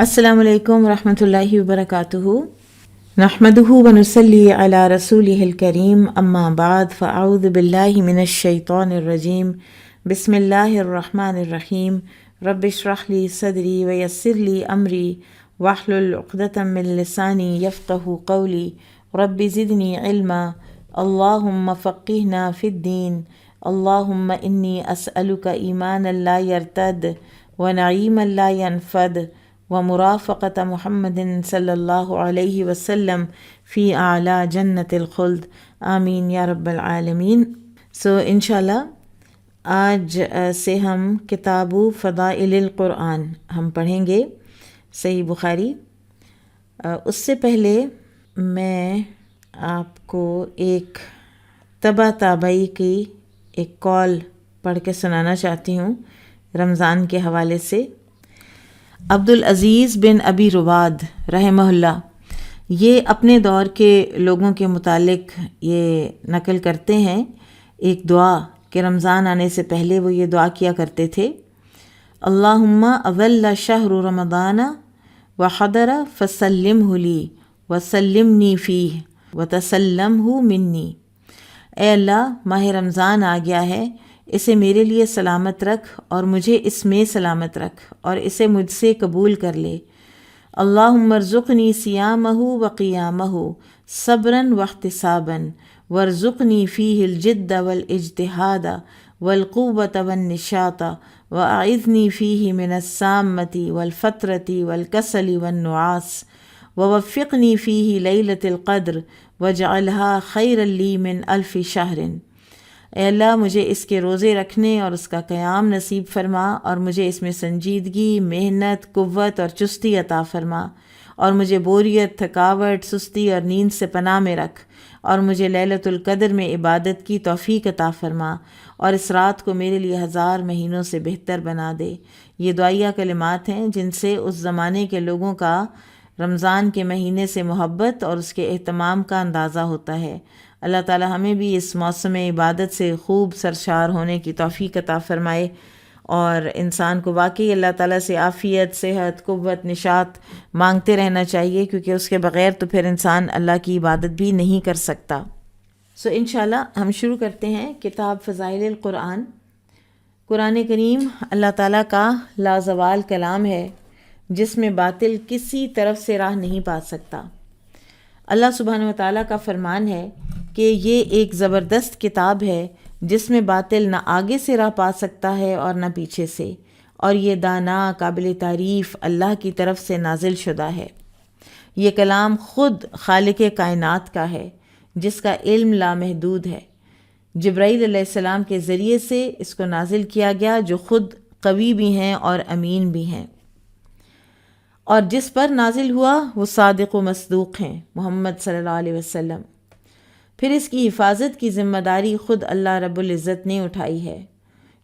السلام علیکم ورحمۃ اللہ وبرکاتہ۔ نحمدہ ونصلی علی رسولہ الکریم، اما بعد فاعوذ باللہ من الشیطان الرجیم، بسم اللہ الرحمن الرحیم۔ رب اشرح لی صدری ویسر لی امری واحلل عقدۃ من لسانی یفقہوا قولی، رب زدنی علما، اللہم فقہنا فی الدین، اللہم انی اسألک ایمانا لا یرتد ونعیما لا ینفد ومرافقۃ محمد صلی اللہ علیہ وسلم فی اعلیٰ جنت الخلد، آمین یا رب العالمین۔ انشاءاللہ آج سے ہم کتاب فضائل القرآن ہم پڑھیں گے، صحیح بخاری۔ اس سے پہلے میں آپ کو ایک تابعی کی ایک کال پڑھ کے سنانا چاہتی ہوں رمضان کے حوالے سے۔ عبدالعزیز بن ابی رواد رحمہ اللہ یہ اپنے دور کے لوگوں کے متعلق یہ نقل کرتے ہیں ایک دعا کہ رمضان آنے سے پہلے وہ یہ دعا کیا کرتے تھے، اللہم اظل شہر رمضان وحضر فسلمہ لی وسلمنی فیہ وتسلمہ منی۔ اے اللہ، ماہ رمضان آ گیا ہے، اسے میرے لیے سلامت رکھ اور مجھے اس میں سلامت رکھ اور اسے مجھ سے قبول کر لے۔ اللہم ارزقنی صیامہ وقیامہ صبرا واحتسابا وارزقنی فیہ الجد والاجتہاد والقوۃ والنشاط واعذنی فیہ من السامۃ والفترۃ والکسل والنعاس ووفقنی فیہ لیلۃ القدر واجعلھا خیرا لی من الف شہر۔ اے اللہ، مجھے اس کے روزے رکھنے اور اس کا قیام نصیب فرما اور مجھے اس میں سنجیدگی، محنت، قوت اور چستی عطا فرما، اور مجھے بوریت، تھکاوٹ، سستی اور نیند سے پناہ میں رکھ، اور مجھے لیلۃ القدر میں عبادت کی توفیق عطا فرما، اور اس رات کو میرے لیے 1000 مہینوں سے بہتر بنا دے۔ یہ دعائیہ کلمات ہیں جن سے اس زمانے کے لوگوں کا رمضان کے مہینے سے محبت اور اس کے اہتمام کا اندازہ ہوتا ہے۔ اللہ تعالی ہمیں بھی اس موسم عبادت سے خوب سرشار ہونے کی توفیق عطا فرمائے، اور انسان کو واقعی اللہ تعالیٰ سے عافیت، صحت، قوت، نشاط مانگتے رہنا چاہیے، کیونکہ اس کے بغیر تو پھر انسان اللہ کی عبادت بھی نہیں کر سکتا۔ انشاءاللہ ہم شروع کرتے ہیں کتاب فضائل القرآن۔ قرآن کریم اللہ تعالیٰ کا لازوال کلام ہے جس میں باطل کسی طرف سے راہ نہیں پا سکتا۔ اللہ سبحانہ و تعالیٰ کا فرمان ہے کہ یہ ایک زبردست کتاب ہے جس میں باطل نہ آگے سے راہ پا سکتا ہے اور نہ پیچھے سے، اور یہ دانا، قابل تعریف اللہ کی طرف سے نازل شدہ ہے۔ یہ کلام خود خالق کائنات کا ہے جس کا علم لامحدود ہے۔ جبرائیل علیہ السلام کے ذریعے سے اس کو نازل کیا گیا، جو خود قوی بھی ہیں اور امین بھی ہیں، اور جس پر نازل ہوا وہ صادق و مصدوق ہیں، محمد صلی اللہ علیہ وسلم۔ پھر اس کی حفاظت کی ذمہ داری خود اللہ رب العزت نے اٹھائی ہے،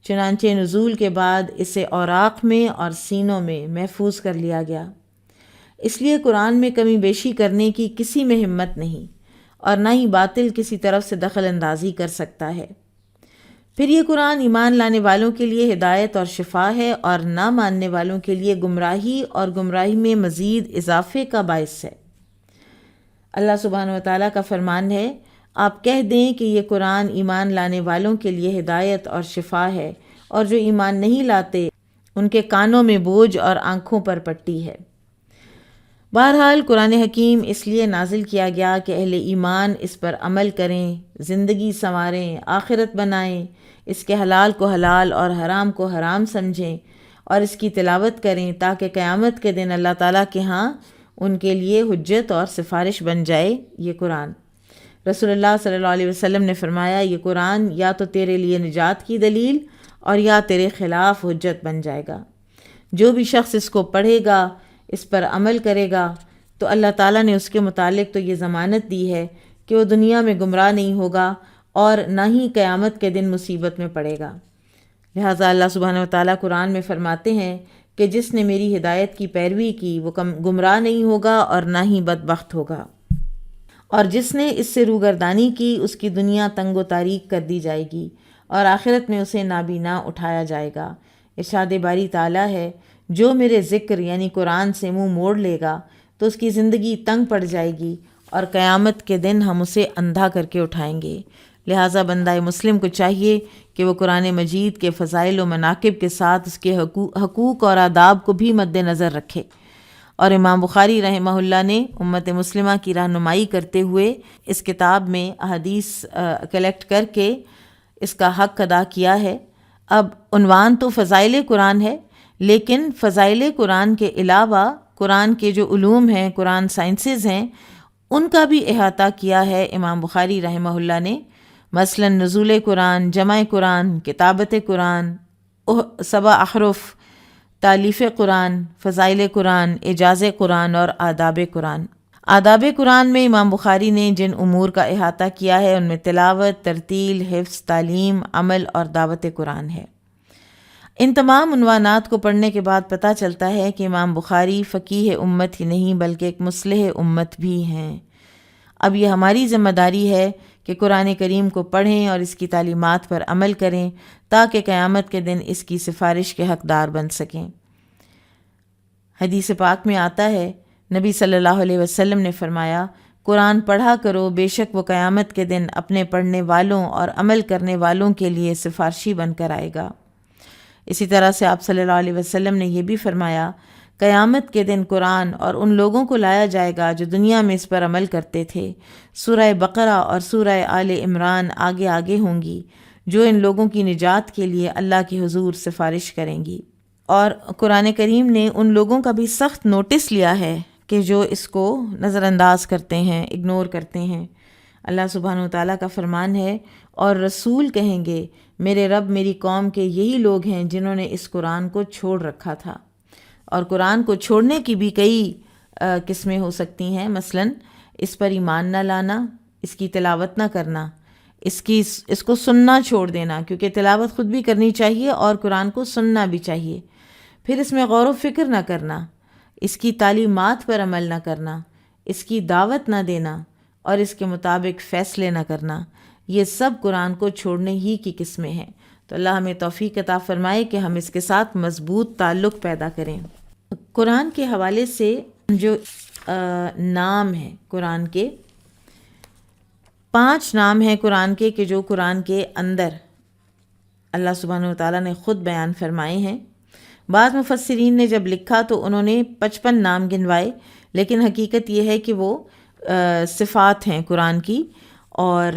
چنانچہ نزول کے بعد اسے اوراق میں اور سینوں میں محفوظ کر لیا گیا۔ اس لیے قرآن میں کمی بیشی کرنے کی کسی میں ہمت نہیں، اور نہ ہی باطل کسی طرف سے دخل اندازی کر سکتا ہے۔ پھر یہ قرآن ایمان لانے والوں کے لیے ہدایت اور شفا ہے، اور نہ ماننے والوں کے لیے گمراہی اور گمراہی میں مزید اضافے کا باعث ہے۔ اللہ سبحانہ و تعالیٰ کا فرمان ہے، آپ کہہ دیں کہ یہ قرآن ایمان لانے والوں کے لیے ہدایت اور شفا ہے، اور جو ایمان نہیں لاتے ان کے کانوں میں بوجھ اور آنکھوں پر پٹی ہے۔ بہرحال قرآن حکیم اس لیے نازل کیا گیا کہ اہل ایمان اس پر عمل کریں، زندگی سنواریں، آخرت بنائیں، اس کے حلال کو حلال اور حرام کو حرام سمجھیں، اور اس کی تلاوت کریں تاکہ قیامت کے دن اللہ تعالیٰ کے ہاں ان کے لیے حجت اور سفارش بن جائے یہ قرآن۔ رسول اللہ صلی اللہ علیہ وسلم نے فرمایا، یہ قرآن یا تو تیرے لیے نجات کی دلیل اور یا تیرے خلاف حجت بن جائے گا۔ جو بھی شخص اس کو پڑھے گا، اس پر عمل کرے گا، تو اللہ تعالیٰ نے اس کے متعلق تو یہ ضمانت دی ہے کہ وہ دنیا میں گمراہ نہیں ہوگا اور نہ ہی قیامت کے دن مصیبت میں پڑے گا۔ لہٰذا اللہ سبحانہ و تعالیٰ قرآن میں فرماتے ہیں کہ جس نے میری ہدایت کی پیروی کی وہ گمراہ نہیں ہوگا اور نہ ہی بدبخت ہوگا، اور جس نے اس سے روگردانی کی اس کی دنیا تنگ و تاریک کر دی جائے گی اور آخرت میں اسے نابینا اٹھایا جائے گا۔ ارشاد باری تعالیٰ ہے، جو میرے ذکر یعنی قرآن سے منہ موڑ لے گا تو اس کی زندگی تنگ پڑ جائے گی اور قیامت کے دن ہم اسے اندھا کر کے اٹھائیں گے۔ لہٰذا بندہ مسلم کو چاہیے کہ وہ قرآن مجید کے فضائل و مناقب کے ساتھ اس کے حقوق اور آداب کو بھی مد نظر رکھے۔ اور امام بخاری رحمہ اللہ نے امت مسلمہ کی رہنمائی کرتے ہوئے اس کتاب میں احادیث کلیکٹ کر کے اس کا حق ادا کیا ہے۔ اب عنوان تو فضائل قرآن ہے، لیکن فضائل قرآن کے علاوہ قرآن کے جو علوم ہیں، قرآن سائنسز ہیں، ان کا بھی احاطہ کیا ہے امام بخاری رحمہ اللہ نے۔ مثلا نزول قرآن، جمع قرآن، کتابت قرآن، 7 احرف، تالیف قرآن، فضائل قرآن، اعجاز قرآن اور آداب قرآن۔ آداب قرآن میں امام بخاری نے جن امور کا احاطہ کیا ہے ان میں تلاوت، ترتیل، حفظ، تعلیم، عمل اور دعوت قرآن ہے۔ ان تمام عنوانات کو پڑھنے کے بعد پتہ چلتا ہے کہ امام بخاری فقیہ امت ہی نہیں بلکہ ایک مصلح امت بھی ہیں۔ اب یہ ہماری ذمہ داری ہے کہ قرآن کریم کو پڑھیں اور اس کی تعلیمات پر عمل کریں تاکہ قیامت کے دن اس کی سفارش کے حقدار بن سکیں۔ حدیث پاک میں آتا ہے، نبی صلی اللہ علیہ وسلم نے فرمایا، قرآن پڑھا کرو، بے شک وہ قیامت کے دن اپنے پڑھنے والوں اور عمل کرنے والوں کے لیے سفارشی بن کر آئے گا۔ اسی طرح سے آپ صلی اللہ علیہ وسلم نے یہ بھی فرمایا، قیامت کے دن قرآن اور ان لوگوں کو لایا جائے گا جو دنیا میں اس پر عمل کرتے تھے۔ سورہ بقرہ اور سورہ آل عمران آگے آگے ہوں گی، جو ان لوگوں کی نجات کے لیے اللہ کے حضور سفارش کریں گی۔ اور قرآن کریم نے ان لوگوں کا بھی سخت نوٹس لیا ہے کہ جو اس کو نظر انداز کرتے ہیں، اگنور کرتے ہیں۔ اللہ سبحانہ و تعالیٰ کا فرمان ہے، اور رسول کہیں گے میرے رب میری قوم کے یہی لوگ ہیں جنہوں نے اس قرآن کو چھوڑ رکھا تھا۔ اور قرآن کو چھوڑنے کی بھی کئی قسمیں ہو سکتی ہیں، مثلا اس پر ایمان نہ لانا، اس کی تلاوت نہ کرنا، اس کو سننا چھوڑ دینا، کیونکہ تلاوت خود بھی کرنی چاہیے اور قرآن کو سننا بھی چاہیے۔ پھر اس میں غور و فکر نہ کرنا، اس کی تعلیمات پر عمل نہ کرنا، اس کی دعوت نہ دینا اور اس کے مطابق فیصلے نہ کرنا، یہ سب قرآن کو چھوڑنے ہی کی قسمیں ہیں۔ تو اللہ ہمیں توفیق عطا فرمائے کہ ہم اس کے ساتھ مضبوط تعلق پیدا کریں۔ قرآن کے حوالے سے جو نام ہیں قرآن کے، 5 نام ہیں قرآن کے کہ جو قرآن کے اندر اللہ سبحانہ وتعالیٰ نے خود بیان فرمائے ہیں۔ بعض مفسرین نے جب لکھا تو انہوں نے 55 نام گنوائے، لیکن حقیقت یہ ہے کہ وہ صفات ہیں قرآن کی، اور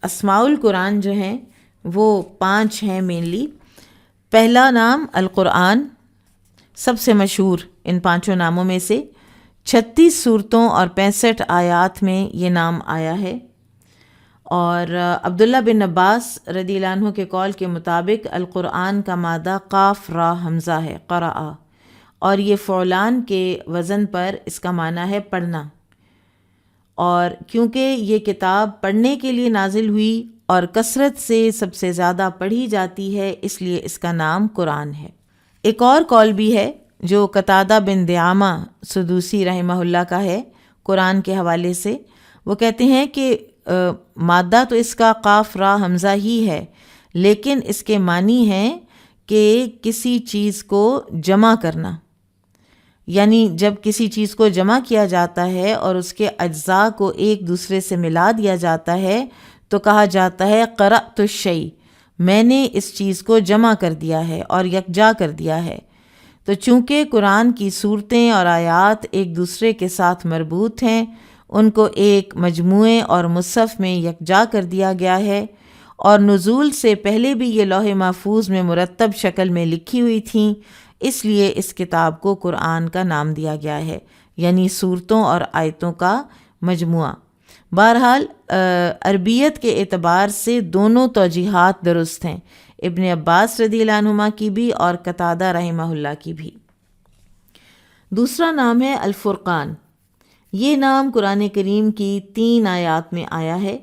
اسماء القرآن جو ہیں وہ 5 ہیں مینلی۔ پہلا نام القرآن، سب سے مشہور ان 5 ناموں میں سے، 36 صورتوں اور 65 آیات میں یہ نام آیا ہے۔ اور عبداللہ بن عباس رضی اللہ عنہ کے قول کے مطابق القرآن کا مادہ قاف را حمزہ ہے، قرأ، اور یہ فعلان کے وزن پر اس کا معنی ہے پڑھنا۔ اور کیونکہ یہ کتاب پڑھنے کے لیے نازل ہوئی اور کثرت سے سب سے زیادہ پڑھی جاتی ہے، اس لیے اس کا نام قرآن ہے۔ ایک اور قول بھی ہے جو قتادہ بن دعامہ سدوسی رحمہ اللہ کا ہے قرآن کے حوالے سے۔ وہ کہتے ہیں کہ مادہ تو اس کا قاف را حمزہ ہی ہے، لیکن اس کے معنی ہیں کہ کسی چیز کو جمع کرنا، یعنی جب کسی چیز کو جمع کیا جاتا ہے اور اس کے اجزاء کو ایک دوسرے سے ملا دیا جاتا ہے تو کہا جاتا ہے قرأت الشیء، میں نے اس چیز کو جمع کر دیا ہے اور یکجا کر دیا ہے۔ تو چونکہ قرآن کی صورتیں اور آیات ایک دوسرے کے ساتھ مربوط ہیں، ان کو ایک مجموعے اور مصحف میں یکجا کر دیا گیا ہے، اور نزول سے پہلے بھی یہ لوح محفوظ میں مرتب شکل میں لکھی ہوئی تھیں، اس لیے اس کتاب کو قرآن کا نام دیا گیا ہے، یعنی صورتوں اور آیتوں کا مجموعہ۔ بہرحال عربیت کے اعتبار سے دونوں توجیحات درست ہیں، ابن عباس رضی اللہ عنہما کی بھی اور قتادہ رحمہ اللہ کی بھی۔ دوسرا نام ہے الفرقان۔ یہ نام قرآن کریم کی 3 آیات میں آیا ہے،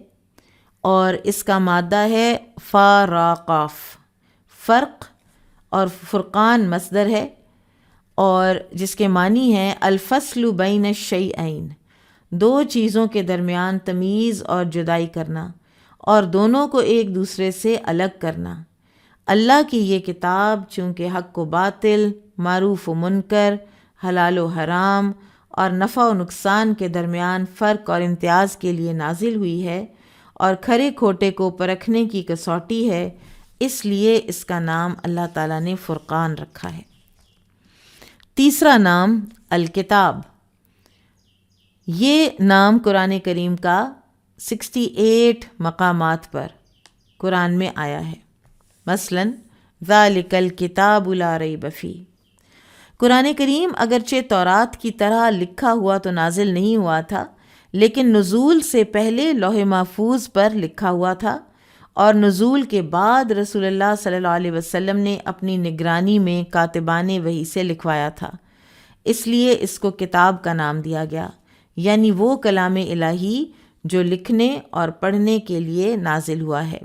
اور اس کا مادہ ہے فا را قاف، فرق، اور فرقان مصدر ہے، اور جس کے معنی ہیں الفصل بین الشیئین، 2 چیزوں کے درمیان تمیز اور جدائی کرنا، اور دونوں کو ایک دوسرے سے الگ کرنا۔ اللہ کی یہ کتاب چونکہ حق و باطل، معروف و منکر، حلال و حرام اور نفع و نقصان کے درمیان فرق اور امتیاز کے لیے نازل ہوئی ہے اور کھرے کھوٹے کو پرکھنے کی کسوٹی ہے، اس لیے اس کا نام اللہ تعالیٰ نے فرقان رکھا ہے۔ تیسرا نام الکتاب، یہ نام قرآن کریم کا 68 مقامات پر قرآن میں آیا ہے۔ مثلاً ذالک الکتاب لا ریب فیہ، قرآن کریم اگرچہ تورات کی طرح لکھا ہوا تو نازل نہیں ہوا تھا، لیکن نزول سے پہلے لوح محفوظ پر لکھا ہوا تھا، اور نزول کے بعد رسول اللہ صلی اللہ علیہ وسلم نے اپنی نگرانی میں کاتبان وحی سے لکھوایا تھا، اس لیے اس کو کتاب کا نام دیا گیا، یعنی وہ کلام الہی جو لکھنے اور پڑھنے کے لیے نازل ہوا ہے۔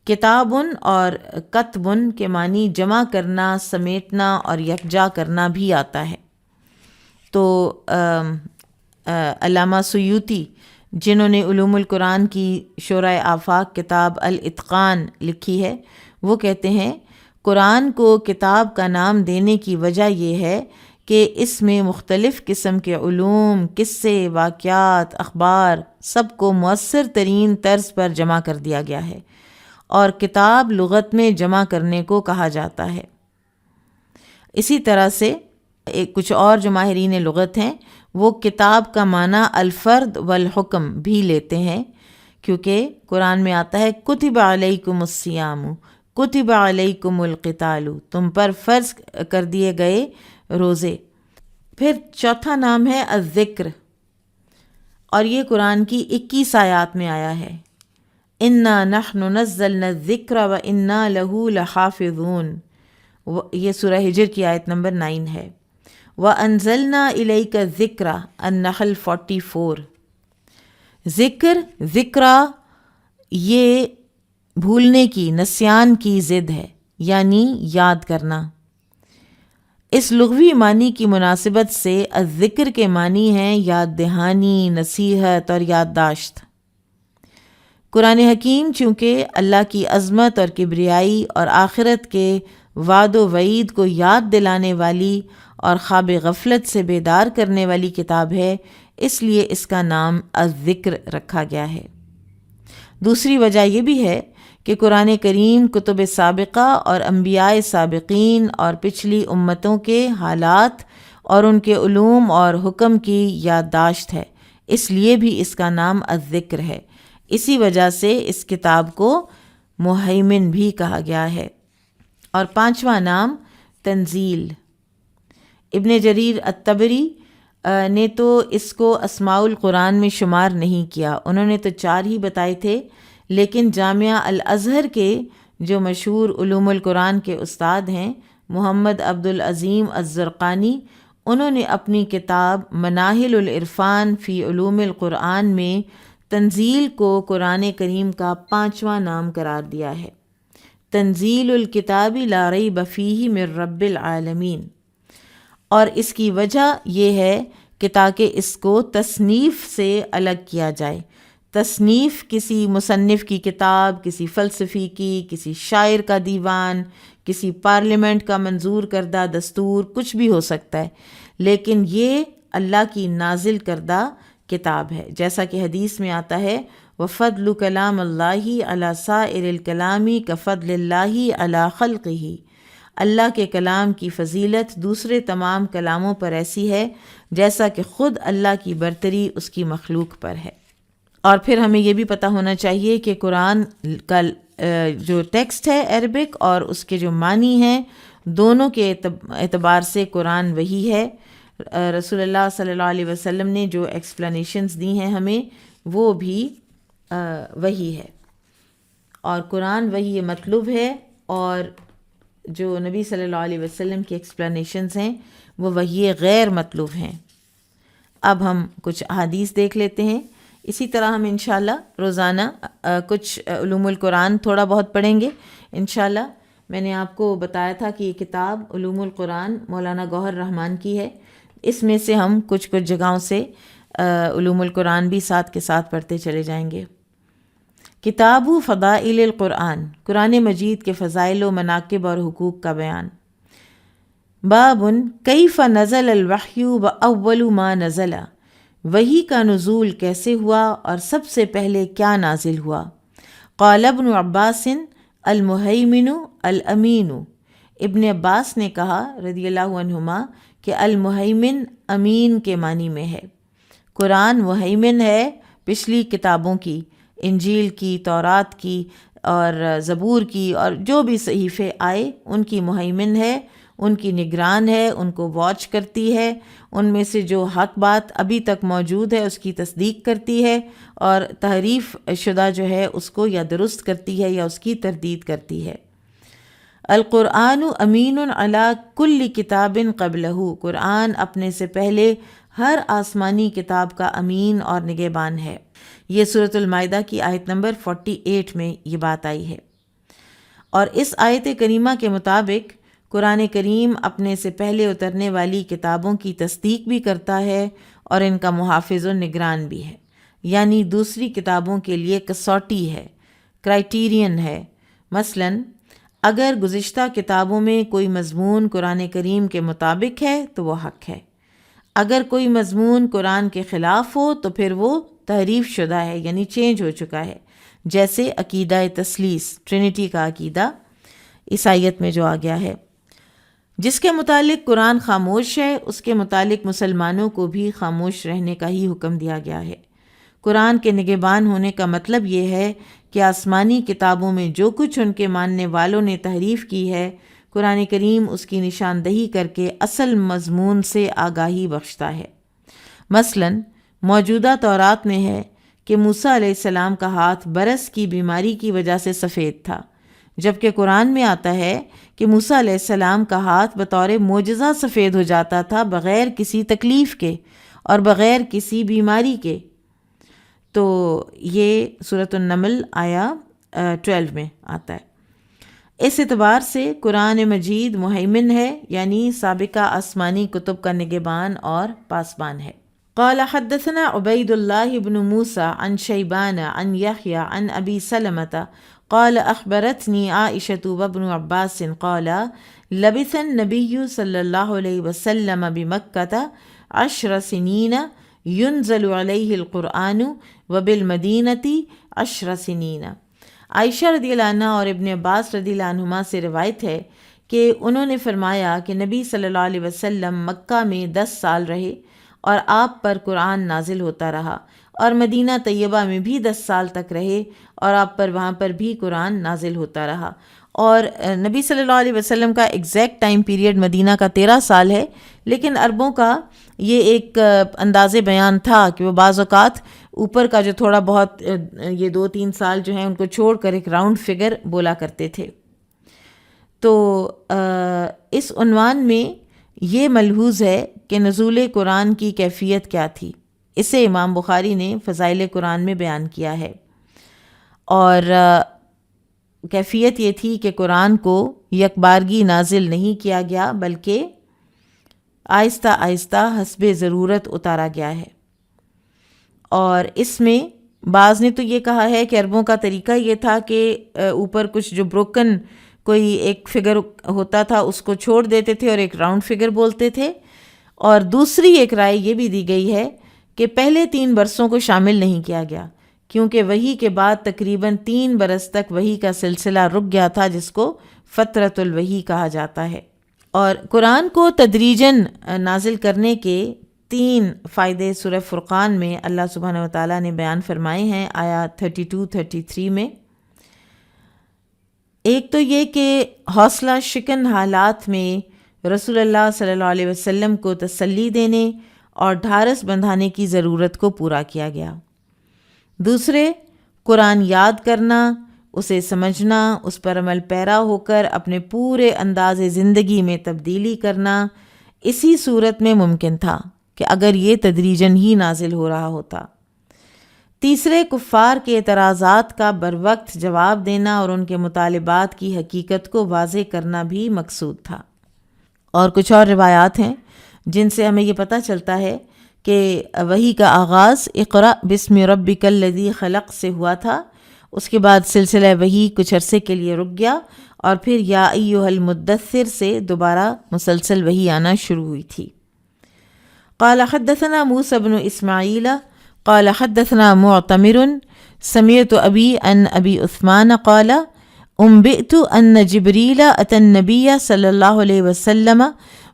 کتابن اور کتبن کے معنی جمع کرنا، سمیٹنا اور یکجا کرنا بھی آتا ہے۔ تو علامہ سیوطی جنہوں نے علوم القرآن کی شورۂ آفاق کتاب الاتقان لکھی ہے، وہ کہتے ہیں قرآن کو کتاب کا نام دینے کی وجہ یہ ہے کہ اس میں مختلف قسم کے علوم، قصے، واقعات، اخبار سب کو مؤثر ترین طرز پر جمع کر دیا گیا ہے، اور کتاب لغت میں جمع کرنے کو کہا جاتا ہے۔ اسی طرح سے کچھ اور جو ماہرین لغت ہیں وہ کتاب کا معنی الفرد والحکم بھی لیتے ہیں، کیونکہ قرآن میں آتا ہے کتب علیکم الصیام، کتب علیکم القتال، تم پر فرض کر دیے گئے روزے۔ پھر چوتھا نام ہے الذکر، اور یہ قرآن کی 21 آیات میں آیا ہے۔ انا نحن نزلنا الذکر وانا لہ لحافظون، یہ سورہ ہجر کی آیت نمبر 9 ہے۔ وانزلنا الیک الذکر، النحل 44۔ ذکرہ یہ بھولنے کی، نسیان کی ضد ہے، یعنی یاد کرنا۔ اس لغوی معنی کی مناسبت سے الذکر کے معنی ہیں یاد دہانی، نصیحت اور یادداشت۔ قرآن حکیم چونکہ اللہ کی عظمت اور کبریائی اور آخرت کے وعد و وعید کو یاد دلانے والی اور خواب غفلت سے بیدار کرنے والی کتاب ہے، اس لیے اس کا نام الذکر رکھا گیا ہے۔ دوسری وجہ یہ بھی ہے کہ قرآن کریم کتب سابقہ اور انبیاء سابقین اور پچھلی امتوں کے حالات اور ان کے علوم اور حکم کی یادداشت ہے، اس لیے بھی اس کا نام الذکر ہے۔ اسی وجہ سے اس کتاب کو مہیمن بھی کہا گیا ہے۔ اور پانچواں نام تنزیل، ابن جریر الطبری نے تو اس کو اسماء القرآن میں شمار نہیں کیا، انہوں نے تو 4 ہی بتائے تھے، لیکن جامعہ الازہر کے جو مشہور علوم القرآن کے استاد ہیں محمد عبدالعظیم الزرقانی، انہوں نے اپنی کتاب مناہل العرفان فی علوم القرآن میں تنزیل کو قرآن کریم کا 5واں نام قرار دیا ہے۔ تنزیل الکتاب لا ریب فیہ من رب العالمین، اور اس کی وجہ یہ ہے کہ تاکہ اس کو تصنیف سے الگ کیا جائے۔ تصنیف کسی مصنف کی کتاب، کسی فلسفی کی، کسی شاعر کا دیوان، کسی پارلیمنٹ کا منظور کردہ دستور، کچھ بھی ہو سکتا ہے، لیکن یہ اللہ کی نازل کردہ کتاب ہے، جیسا کہ حدیث میں آتا ہے وَفَضْلُ كَلَامِ اللَّهِ عَلَى سَائِرِ الْكَلَامِ كَفَضْلِ اللَّهِ عَلَى خَلْقِهِ، اللہ کے کلام کی فضیلت دوسرے تمام کلاموں پر ایسی ہے جیسا کہ خود اللہ کی برتری اس کی مخلوق پر ہے۔ اور پھر ہمیں یہ بھی پتہ ہونا چاہیے کہ قرآن کا جو ٹیکسٹ ہے عربک اور اس کے جو معنی ہیں، دونوں کے اعتبار سے قرآن وہی ہے۔ رسول اللہ صلی اللہ علیہ وسلم نے جو ایکسپلینیشنز دی ہیں ہمیں، وہ بھی وہی ہے، اور قرآن وہی مطلوب ہے، اور جو نبی صلی اللہ علیہ وسلم کی ایکسپلینیشنز ہیں وہ وہی غیر مطلوب ہیں۔ اب ہم کچھ احادیث دیکھ لیتے ہیں، اسی طرح ہم انشاءاللہ روزانہ کچھ علوم القرآن تھوڑا بہت پڑھیں گے انشاءاللہ۔ میں نے آپ کو بتایا تھا کہ یہ کتاب علوم القرآن مولانا گوہر رحمان کی ہے، اس میں سے ہم کچھ جگہوں سے علوم القرآن بھی ساتھ کے ساتھ پڑھتے چلے جائیں گے۔ کتاب فضائل القرآن، قرآن مجید کے فضائل و مناقب اور حقوق کا بیان۔ باب کیف نزل الوحی واول ما نزل، وحی کا نزول کیسے ہوا اور سب سے پہلے کیا نازل ہوا۔ قال ابن عباس المہیمن الامین، ابن عباس نے کہا رضی اللہ عنہما کہ المہیمن امین کے معنی میں ہے۔ قرآن مہیمن ہے پچھلی کتابوں کی، انجیل کی، تورات کی اور زبور کی، اور جو بھی صحیفے آئے ان کی مہیمن ہے، ان کی نگران ہے، ان کو واچ کرتی ہے، ان میں سے جو حق بات ابھی تک موجود ہے اس کی تصدیق کرتی ہے، اور تحریف شدہ جو ہے اس کو یا درست کرتی ہے یا اس کی تردید کرتی ہے۔ القرآن امین علی کل کتاب قبلہ، قرآن اپنے سے پہلے ہر آسمانی کتاب کا امین اور نگہبان ہے۔ یہ سورۃ المائدہ کی آیت نمبر 48 میں یہ بات آئی ہے۔ اور اس آیت کریمہ کے مطابق قرآن کریم اپنے سے پہلے اترنے والی کتابوں کی تصدیق بھی کرتا ہے اور ان کا محافظ و نگران بھی ہے، یعنی دوسری کتابوں کے لیے کسوٹی ہے، کرائیٹیرین ہے۔ مثلاً اگر گزشتہ کتابوں میں کوئی مضمون قرآن کریم کے مطابق ہے تو وہ حق ہے، اگر کوئی مضمون قرآن کے خلاف ہو تو پھر وہ تحریف شدہ ہے، یعنی چینج ہو چکا ہے، جیسے عقیدہ تثلیث، ٹرینٹی کا عقیدہ عیسائیت میں جو آ گیا ہے۔ جس کے متعلق قرآن خاموش ہے اس کے متعلق مسلمانوں کو بھی خاموش رہنے کا ہی حکم دیا گیا ہے۔ قرآن کے نگہبان ہونے کا مطلب یہ ہے کہ آسمانی کتابوں میں جو کچھ ان کے ماننے والوں نے تحریف کی ہے، قرآن کریم اس کی نشاندہی کر کے اصل مضمون سے آگاہی بخشتا ہے۔ مثلاً موجودہ تورات میں ہے کہ موسیٰ علیہ السلام کا ہاتھ برس کی بیماری کی وجہ سے سفید تھا، جبکہ قرآن میں آتا ہے کہ موسیٰ علیہ السلام کا ہاتھ بطور معجزہ سفید ہو جاتا تھا، بغیر کسی تکلیف کے اور بغیر کسی بیماری کے۔ تو یہ سورۃ النمل آیا 12 میں آتا ہے۔ اس اعتبار سے قرآن مجید مہیمن ہے، یعنی سابقہ آسمانی کتب کا نگہبان اور پاسبان ہے۔ قال حدثنا عبید اللہ بن موسیٰ عن شیبان عن یحییٰ عن ابی سلمۃ قال اخبرتنی عائشۃ وابن عباس قال لبث النبی صلی اللہ علیہ وسلم بمکۃ 10 سنین ينزل علیہ القرآن وبالمدینۃ 10 سنین۔ عائشہ رضی اللہ عنہ اور ابن عباس رضی اللہ عنہما سے روایت ہے کہ انہوں نے فرمایا کہ نبی صلی اللہ علیہ وسلم مکہ میں 10 سال رہے اور آپ پر قرآن نازل ہوتا رہا، اور مدینہ طیبہ میں بھی 10 سال تک رہے اور آپ پر وہاں پر بھی قرآن نازل ہوتا رہا۔ اور نبی صلی اللہ علیہ وسلم کا ایگزیکٹ ٹائم پیریڈ مدینہ کا 13 سال ہے، لیکن عربوں کا یہ ایک انداز بیان تھا کہ وہ بعض اوقات اوپر کا جو تھوڑا بہت یہ 2-3 سال جو ہیں ان کو چھوڑ کر ایک راؤنڈ فگر بولا کرتے تھے۔ تو اس عنوان میں یہ ملحوظ ہے کہ نزول قرآن کی کیفیت کیا تھی، اسے امام بخاری نے فضائل قرآن میں بیان کیا ہے، اور کیفیت یہ تھی کہ قرآن کو یکبارگی نازل نہیں کیا گیا بلکہ آہستہ آہستہ حسب ضرورت اتارا گیا ہے۔ اور اس میں بعض نے تو یہ کہا ہے کہ عربوں کا طریقہ یہ تھا کہ اوپر کچھ جو بروکن کوئی ایک فگر ہوتا تھا اس کو چھوڑ دیتے تھے اور ایک راؤنڈ فگر بولتے تھے، اور دوسری ایک رائے یہ بھی دی گئی ہے کہ پہلے 3 برسوں کو شامل نہیں کیا گیا، کیونکہ وحی کے بعد تقریباً 3 برس تک وحی کا سلسلہ رک گیا تھا، جس کو فترۃ الوحی کہا جاتا ہے۔ اور قرآن کو تدریجاً نازل کرنے کے 3 فائدے سورہ فرقان میں اللہ سبحانہ و تعالیٰ نے بیان فرمائے ہیں، آیات 32-33 میں۔ ایک تو یہ کہ حوصلہ شکن حالات میں رسول اللہ صلی اللہ علیہ وسلم کو تسلی دینے اور ڈھارس بندھانے کی ضرورت کو پورا کیا گیا۔ دوسرے، قرآن یاد کرنا، اسے سمجھنا، اس پر عمل پیرا ہو کر اپنے پورے انداز زندگی میں تبدیلی کرنا اسی صورت میں ممکن تھا کہ اگر یہ تدریجاً ہی نازل ہو رہا ہوتا۔ تیسرے، کفار کے اعتراضات کا بروقت جواب دینا اور ان کے مطالبات کی حقیقت کو واضح کرنا بھی مقصود تھا۔ اور کچھ اور روایات ہیں جن سے ہمیں یہ پتہ چلتا ہے کہ وحی کا آغاز اقرأ بسم ربک الذی خلق سے ہوا تھا، اس کے بعد سلسلہ وحی کچھ عرصے کے لیے رک گیا اور پھر یا ایھا المدثر سے دوبارہ مسلسل وحی آنا شروع ہوئی تھی۔ قال حدثنا موسى بن اسماعیل قال حدثنا معتمر سمعت ابی عن ابی عثمان قال انبئت ان جبریل اتى النبی صلی اللہ علیہ وسلم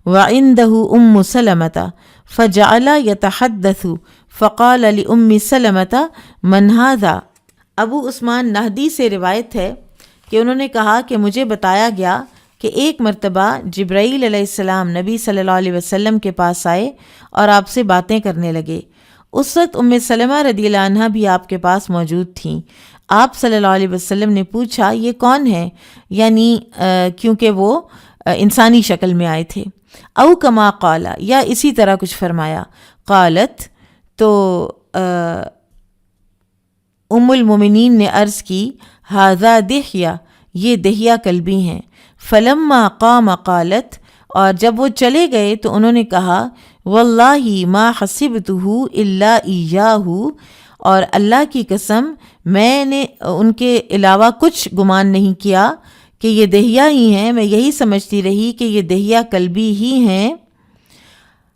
وعنده ام سلمة فجعل يتحدث فقال لأم سلمة من هذا۔ ابو عثمان نہدی سے روایت ہے کہ انہوں نے کہا کہ مجھے بتایا گیا کہ ایک مرتبہ جبرائیل علیہ السلام نبی صلی اللہ علیہ وسلم کے پاس آئے اور آپ سے باتیں کرنے لگے۔ اس وقت ام سلمہ رضی اللہ عنہ بھی آپ کے پاس موجود تھیں۔ آپ صلی اللہ علیہ وسلم نے پوچھا یہ کون ہے، یعنی کیونکہ وہ انسانی شکل میں آئے تھے۔ او کما قال، یا اسی طرح کچھ فرمایا۔ قالت، تو ام المومنین نے عرض کی ھذا دحیہ، یہ دحیہ کلبی ہیں۔ فلما قام قالت، اور جب وہ چلے گئے تو انہوں نے کہا واللہ ما حسبتہ الا ایاہ، اور اللہ کی قسم میں نے ان کے علاوہ کچھ گمان نہیں کیا کہ یہ دحیہ ہی ہیں، میں یہی سمجھتی رہی کہ یہ دحیہ کلبی ہی ہیں۔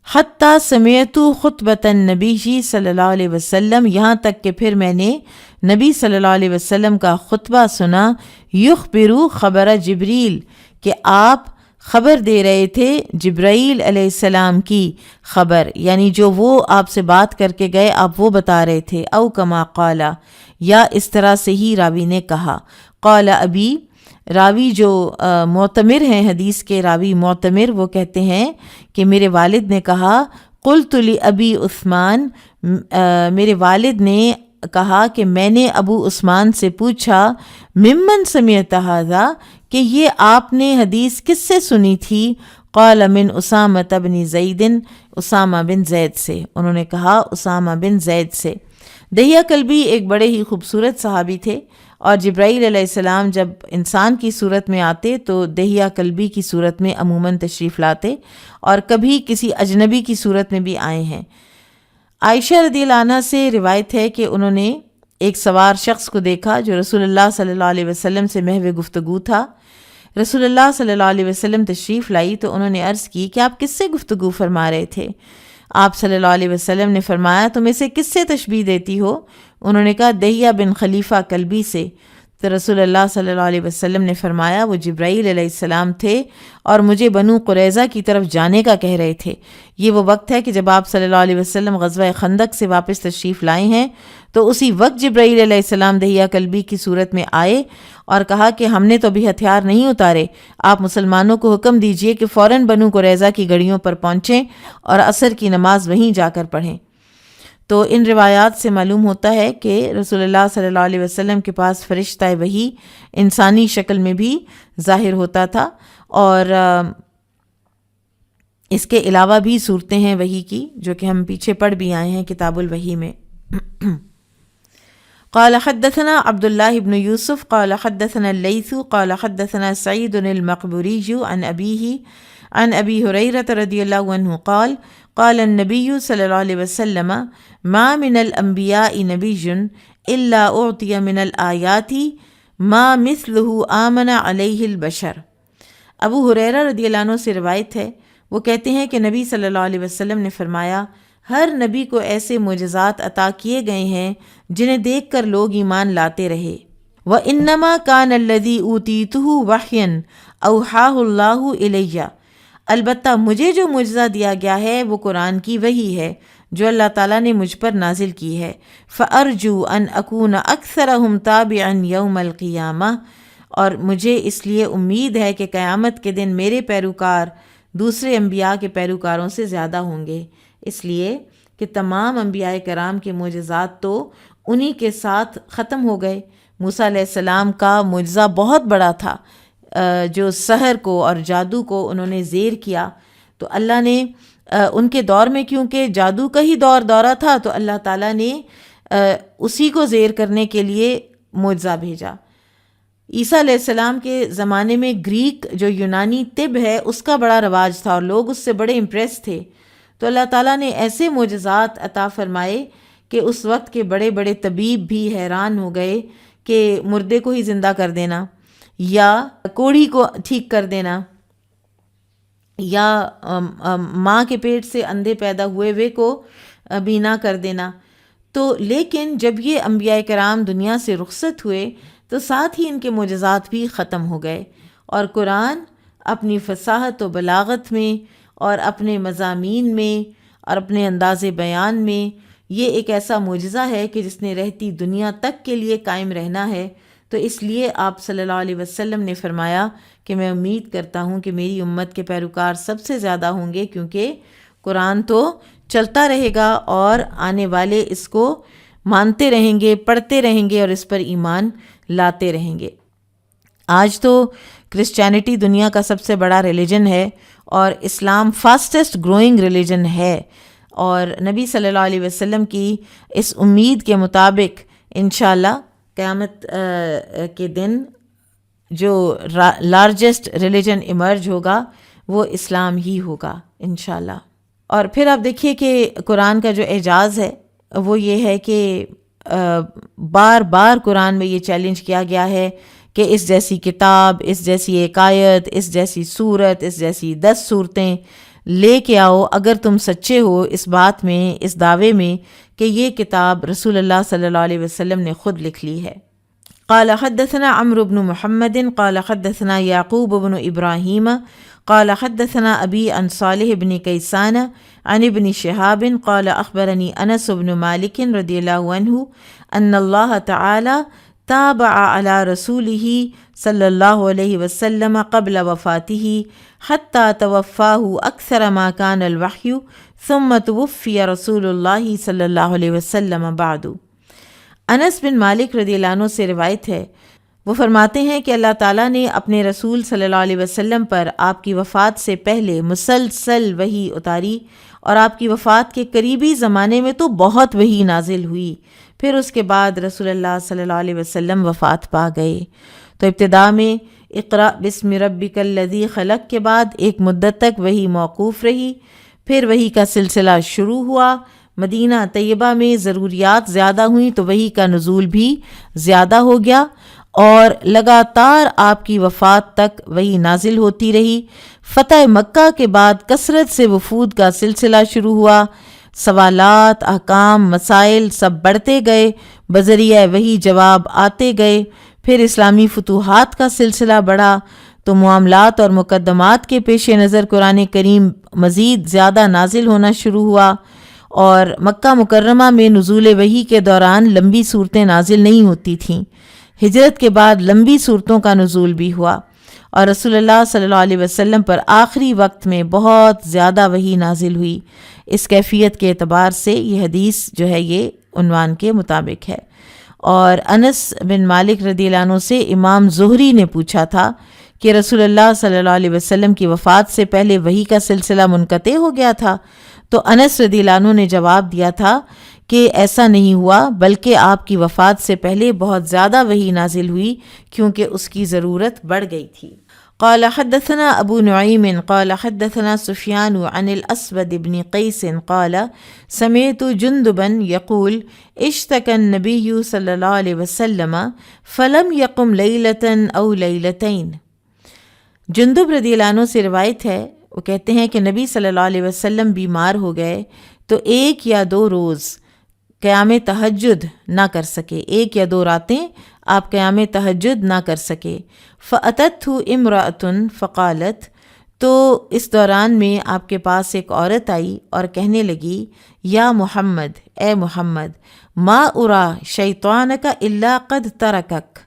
حتیٰ سمعت خطبۃ النبی صلی اللہ علیہ وسلم، یہاں تک کہ پھر میں نے نبی صلی اللہ علیہ وسلم کا خطبہ سنا، یخبر خبر جبریل، کہ آپ خبر دے رہے تھے جبرائیل علیہ السلام کی خبر، یعنی جو وہ آپ سے بات کر کے گئے آپ وہ بتا رہے تھے۔ او کما قال، یا اس طرح سے ہی راوی نے کہا۔ قال ابی، راوی جو معتمر ہیں، حدیث کے راوی معتمر، وہ کہتے ہیں کہ میرے والد نے کہا قلت لابی عثمان، میرے والد نے کہا کہ میں نے ابو عثمان سے پوچھا ممن سمعت ھذا، کہ یہ آپ نے حدیث کس سے سنی تھی؟ قال من اسامہ بن زید، اسامہ بن زید سے، انہوں نے کہا اسامہ بن زید سے۔ دحیہ کلبی ایک بڑے ہی خوبصورت صحابی تھے، اور جبرائیل علیہ السلام جب انسان کی صورت میں آتے تو دحیہ کلبی کی صورت میں عموماً تشریف لاتے، اور کبھی کسی اجنبی کی صورت میں بھی آئے ہیں۔ عائشہ رضی اللہ عنہ سے روایت ہے کہ انہوں نے ایک سوار شخص کو دیکھا جو رسول اللہ صلی اللہ علیہ وسلم سے محو گفتگو تھا۔ رسول اللہ صلی اللہ علیہ وسلم تشریف لائی تو انہوں نے عرض کی کہ آپ کس سے گفتگو فرما رہے تھے؟ آپ صلی اللہ علیہ وسلم نے فرمایا تم اسے کس سے تشبیہ دیتی ہو؟ انہوں نے کہا دحیہ بن خلیفہ کلبی سے۔ تو رسول اللہ صلی اللہ علیہ وسلم نے فرمایا وہ جبرائیل علیہ السلام تھے اور مجھے بنو قریظہ کی طرف جانے کا کہہ رہے تھے۔ یہ وہ وقت ہے کہ جب آپ صلی اللہ علیہ وسلم غزوہ خندق سے واپس تشریف لائے ہیں، تو اسی وقت جبرائیل علیہ السلام دحیہ کلبی کی صورت میں آئے اور کہا کہ ہم نے تو ابھی ہتھیار نہیں اتارے، آپ مسلمانوں کو حکم دیجئے کہ فوراً بنو قریظہ کی گڑیوں پر پہنچیں اور عصر کی نماز وہیں جا کر پڑھیں۔ تو ان روایات سے معلوم ہوتا ہے کہ رسول اللہ صلی اللہ علیہ وسلم کے پاس فرشتہ وحی انسانی شکل میں بھی ظاہر ہوتا تھا، اور اس کے علاوہ بھی صورتیں ہیں وحی کی جو کہ ہم پیچھے پڑھ بھی آئے ہیں کتاب الوحی میں۔ قال حدثنا عبد الله بن يوسف قال حدثنا الليث قال حدثنا سعيد المقبوري عن أبيه عن أبي هريرة رضي الله عنه قال قال النبي صلى الله عليه وسلم ما من الأنبياء نبي إلا أعطي من الآيات ما مثله آمن عليه البشر۔ ابو ہریرہ رضی اللہ عنہ سے روایت ہے، وہ کہتے ہیں کہ نبی صلی اللہ علیہ وسلم نے فرمایا ہر نبی کو ایسے معجزات عطا کیے گئے ہیں جنہیں دیکھ کر لوگ ایمان لاتے رہے۔ وَإِنَّمَا كَانَ الَّذِي أُوتِيتُهُ وَحْيًا أَوْحَاهُ اللَّهُ إِلَيَّ، البتہ مجھے جو معجزہ دیا گیا ہے وہ قرآن کی وحی ہے جو اللہ تعالیٰ نے مجھ پر نازل کی ہے۔ فَأَرْجُو أَنْ أَكُونَ أَكْثَرَهُمْ تَابِعًا يَوْمَ الْقِيَامَةِ، اور مجھے اس لیے امید ہے کہ قیامت کے دن میرے پیروکار دوسرے انبیاء کے پیروکاروں سے زیادہ ہوں گے، اس لیے کہ تمام انبیاء کرام کے معجزات تو انہی کے ساتھ ختم ہو گئے۔ موسیٰ علیہ السلام کا معجزہ بہت بڑا تھا، جو سحر کو اور جادو کو انہوں نے زیر کیا، تو اللہ نے ان کے دور میں کیونکہ جادو کا ہی دورہ تھا تو اللہ تعالیٰ نے اسی کو زیر کرنے کے لیے معجزہ بھیجا۔ عیسیٰ علیہ السلام کے زمانے میں گریک جو یونانی طب ہے اس کا بڑا رواج تھا اور لوگ اس سے بڑے امپریس تھے، تو اللہ تعالیٰ نے ایسے معجزات عطا فرمائے کہ اس وقت کے بڑے بڑے طبیب بھی حیران ہو گئے کہ مردے کو ہی زندہ کر دینا، یا کوڑھی کو ٹھیک کر دینا، یا ماں کے پیٹ سے اندھے پیدا ہوئے کو بینا کر دینا۔ تو لیکن جب یہ انبیاء کرام دنیا سے رخصت ہوئے تو ساتھ ہی ان کے معجزات بھی ختم ہو گئے، اور قرآن اپنی فصاحت و بلاغت میں اور اپنے مضامین میں اور اپنے انداز بیان میں یہ ایک ایسا معجزہ ہے کہ جس نے رہتی دنیا تک کے لیے قائم رہنا ہے۔ تو اس لیے آپ صلی اللہ علیہ وسلم نے فرمایا کہ میں امید کرتا ہوں کہ میری امت کے پیروکار سب سے زیادہ ہوں گے، کیونکہ قرآن تو چلتا رہے گا اور آنے والے اس کو مانتے رہیں گے، پڑھتے رہیں گے اور اس پر ایمان لاتے رہیں گے۔ آج تو کرسچینٹی دنیا کا سب سے بڑا ریلیجن ہے اور اسلام فاسٹسٹ گروئنگ ریلیجن ہے، اور نبی صلی اللہ علیہ وسلم کی اس امید کے مطابق انشاءاللہ قیامت کے دن جو لارجسٹ ریلیجن ایمرج ہوگا وہ اسلام ہی ہوگا انشاءاللہ۔ اور پھر آپ دیکھیے کہ قرآن کا جو اعجاز ہے وہ یہ ہے کہ بار بار قرآن میں یہ چیلنج کیا گیا ہے کہ اس جیسی کتاب، اس جیسی ایک آیت، اس جیسی صورت، اس جیسی 10 صورتیں لے کے آؤ اگر تم سچے ہو اس بات میں، اس دعوے میں کہ یہ کتاب رسول اللہ صلی اللہ علیہ وسلم نے خود لکھ لی ہے۔ قال حدثنا عمرو بن محمد قال حدثنا یعقوب بن ابراہیم قال حدثنا ابی عن صالح بن کیسان عن ابن شہاب قال اخبرنی انس بن مالک رضی اللہ عنہ ان اللہ تعالی تابع على رسوله صلی اللہ علیہ وسلم قبل وفاته حتى توفاه اکثر ما كان الوحی ثم توفی رسول اللہ صلی اللہ علیہ وسلم بعد۔ انس بن مالک رضی اللہ عنہ سے روایت ہے، وہ فرماتے ہیں کہ اللہ تعالیٰ نے اپنے رسول صلی اللہ علیہ وسلم پر آپ کی وفات سے پہلے مسلسل وحی اتاری، اور آپ کی وفات کے قریبی زمانے میں تو بہت وحی نازل ہوئی، پھر اس کے بعد رسول اللہ صلی اللہ علیہ وسلم وفات پا گئے۔ تو ابتدا میں اقرأ بسم ربک الذی خلق کے بعد ایک مدت تک وحی موقوف رہی، پھر وحی کا سلسلہ شروع ہوا۔ مدینہ طیبہ میں ضروریات زیادہ ہوئیں تو وحی کا نزول بھی زیادہ ہو گیا، اور لگاتار آپ کی وفات تک وحی نازل ہوتی رہی۔ فتح مکہ کے بعد کثرت سے وفود کا سلسلہ شروع ہوا، سوالات، احکام، مسائل سب بڑھتے گئے، بذریعہ وحی جواب آتے گئے۔ پھر اسلامی فتوحات کا سلسلہ بڑھا تو معاملات اور مقدمات کے پیش نظر قرآن کریم مزید زیادہ نازل ہونا شروع ہوا، اور مکہ مکرمہ میں نزول وحی کے دوران لمبی صورتیں نازل نہیں ہوتی تھیں۔ ہجرت کے بعد لمبی صورتوں کا نزول بھی ہوا، اور رسول اللہ صلی اللہ علیہ وسلم پر آخری وقت میں بہت زیادہ وحی نازل ہوئی۔ اس کیفیت کے اعتبار سے یہ حدیث جو ہے یہ عنوان کے مطابق ہے۔ اور انس بن مالک رضی اللہ عنہ سے امام زہری نے پوچھا تھا کہ رسول اللہ صلی اللہ علیہ وسلم کی وفات سے پہلے وحی کا سلسلہ منقطع ہو گیا تھا؟ تو انس رضی اللہ عنہ نے جواب دیا تھا کہ ایسا نہیں ہوا، بلکہ آپ کی وفات سے پہلے بہت زیادہ وحی نازل ہوئی کیونکہ اس کی ضرورت بڑھ گئی تھی۔ قال حدثنا ابو نعیم قال حدثنا سفیان عن الاسود بن قیس قال سمعت جندبا يقول اشتكى النبي صلی اللہ علیہ وسلم فلم يقم لیلة او لیلتین۔ جندب رضی اللہ عنہ سے روایت ہے، وہ کہتے ہیں کہ نبی صلی اللہ علیہ وسلم بیمار ہو گئے تو 1 یا 2 روز قیام تہجد نہ کر سکے، 1 یا 2 راتیں آپ قیام تہجد نہ کر سکے۔ فَأَتَتْهُ امْرَأَةٌ فَقَالَتْ، تو اس دوران میں آپ کے پاس ایک عورت آئی اور کہنے لگی، یا محمد، اے محمد، ما ارا شیطانک الا قد ترکک،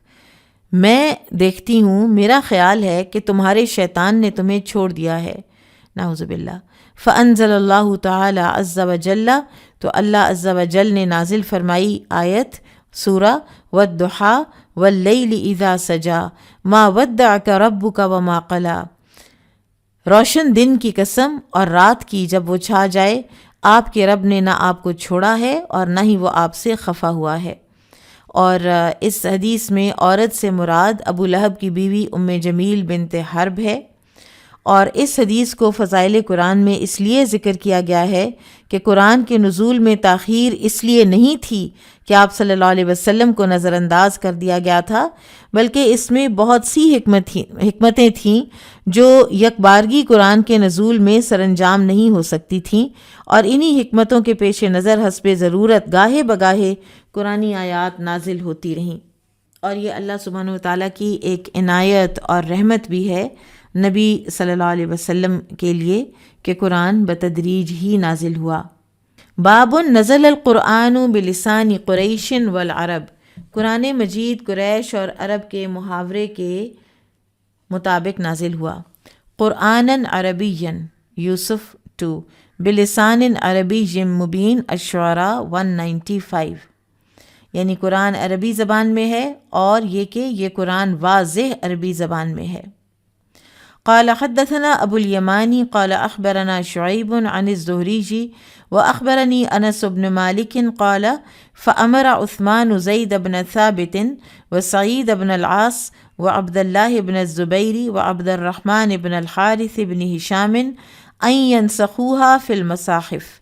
میں دیکھتی ہوں، میرا خیال ہے کہ تمہارے شیطان نے تمہیں چھوڑ دیا ہے، نعوذ باللہ۔ فانزل اللہ تعالی عز وجل، تو اللہ عز وجل نے نازل فرمائی آیت سورہ والضحی واللیل اذا سجا ما ودعک ربک وما قلی، روشن دن کی قسم اور رات کی جب وہ چھا جائے، آپ کے رب نے نہ آپ کو چھوڑا ہے اور نہ ہی وہ آپ سے خفا ہوا ہے۔ اور اس حدیث میں عورت سے مراد ابو لہب کی بیوی ام جمیل بنت حرب ہے، اور اس حدیث کو فضائل قرآن میں اس لیے ذکر کیا گیا ہے کہ قرآن کے نزول میں تاخیر اس لیے نہیں تھی کہ آپ صلی اللہ علیہ وسلم کو نظر انداز کر دیا گیا تھا، بلکہ اس میں بہت سی حکمتیں تھیں جو یکبارگی قرآن کے نزول میں سر انجام نہیں ہو سکتی تھیں، اور انہی حکمتوں کے پیش نظر حسب ضرورت گاہے بگاہے قرآنی آیات نازل ہوتی رہیں۔ اور یہ اللہ سبحانہ وتعالیٰ کی ایک عنایت اور رحمت بھی ہے نبی صلی اللہ علیہ وسلم کے لیے کہ قرآن بتدریج ہی نازل ہوا۔ باب نزل القرآن بلسان قریش والعرب، قرآن مجید قریش اور عرب کے محاورے کے مطابق نازل ہوا۔ قرآنً عربیًا یوسف 2، بلسان عربی مبین الشعراء 195، یعنی قرآن عربی زبان میں ہے اور یہ کہ یہ قرآن واضح عربی زبان میں ہے۔ قال حدثنا ابو الیمانی قال اخبرنا شعیب عن الزہری واخبرنی انس بن مالک قال فامر عثمان زید بن ثابت وسعید بن العاص وعبد اللہ بن الزبیر وعبد الرحمن بن الحارث بن ہشام ان ينسخوها في المصاحف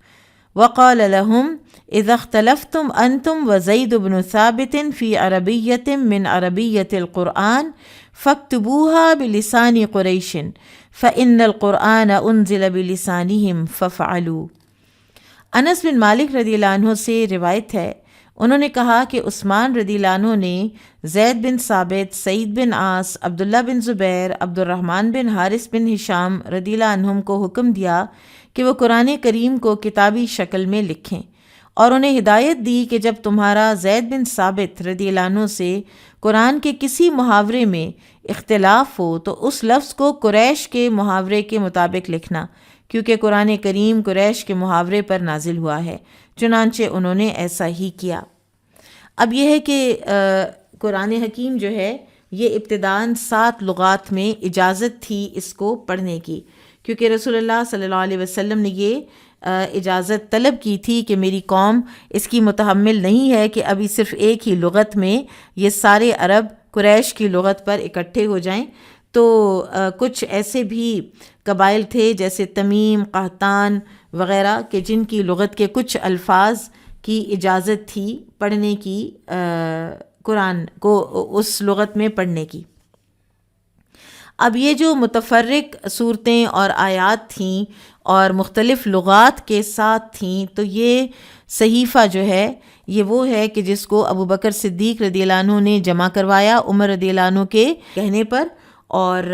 وقال لهم اذا اختلفتم انتم وزید بن ثابت في عربیۃ من عربیۃ القرآن فاکتبوها بلسان قریش فإن القرآن انزل بلسانهم ففعلوا۔ انس بن مالک رضی اللہ عنہ سے روایت ہے، انہوں نے کہا کہ عثمان رضی اللہ عنہ نے زید بن ثابت، سعید بن عاص، عبداللہ بن زبیر، عبد الرحمن بن حارث بن ہشام رضی اللہ عنہم کو حکم دیا کہ وہ قرآن کریم کو کتابی شکل میں لکھیں، اور انہیں ہدایت دی کہ جب تمہارا زید بن ثابت رضی اللہ عنہ سے قرآن کے کسی محاورے میں اختلاف ہو تو اس لفظ کو قریش کے محاورے کے مطابق لکھنا، کیونکہ قرآن کریم قریش کے محاورے پر نازل ہوا ہے، چنانچہ انہوں نے ایسا ہی کیا۔ اب یہ ہے کہ قرآن حکیم جو ہے یہ ابتداً 7 لغات میں اجازت تھی اس کو پڑھنے کی، کیونکہ رسول اللہ صلی اللہ علیہ وسلم نے یہ اجازت طلب کی تھی کہ میری قوم اس کی متحمل نہیں ہے کہ ابھی صرف ایک ہی لغت میں یہ سارے عرب قریش کی لغت پر اکٹھے ہو جائیں۔ تو کچھ ایسے بھی قبائل تھے جیسے تمیم، قحطان وغیرہ کہ جن کی لغت کے کچھ الفاظ کی اجازت تھی پڑھنے کی، قرآن کو اس لغت میں پڑھنے کی۔ اب یہ جو متفرق صورتیں اور آیات تھیں اور مختلف لغات کے ساتھ تھیں، تو یہ صحیفہ جو ہے یہ وہ ہے کہ جس کو ابو بکر صدیق رضی اللہ عنہ نے جمع کروایا عمر رضی اللہ عنہ کے کہنے پر، اور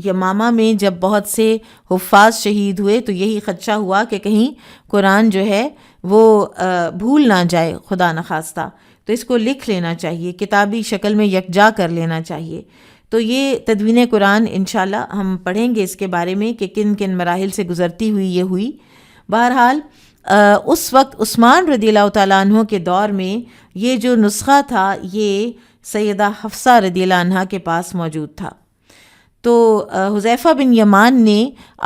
یمامہ میں جب بہت سے حفاظ شہید ہوئے تو یہی خدشہ ہوا کہ کہیں قرآن جو ہے وہ بھول نہ جائے خدا نخواستہ، تو اس کو لکھ لینا چاہیے، کتابی شکل میں یکجا کر لینا چاہیے۔ تو یہ تدوین قرآن انشاءاللہ ہم پڑھیں گے اس کے بارے میں کہ کن کن مراحل سے گزرتی ہوئی یہ ہوئی۔ بہرحال اس وقت عثمان رضی اللہ تعالیٰ عنہ کے دور میں یہ جو نسخہ تھا یہ سیدہ حفصہ رضی اللہ عنہ کے پاس موجود تھا۔ تو حذیفہ بن یمان نے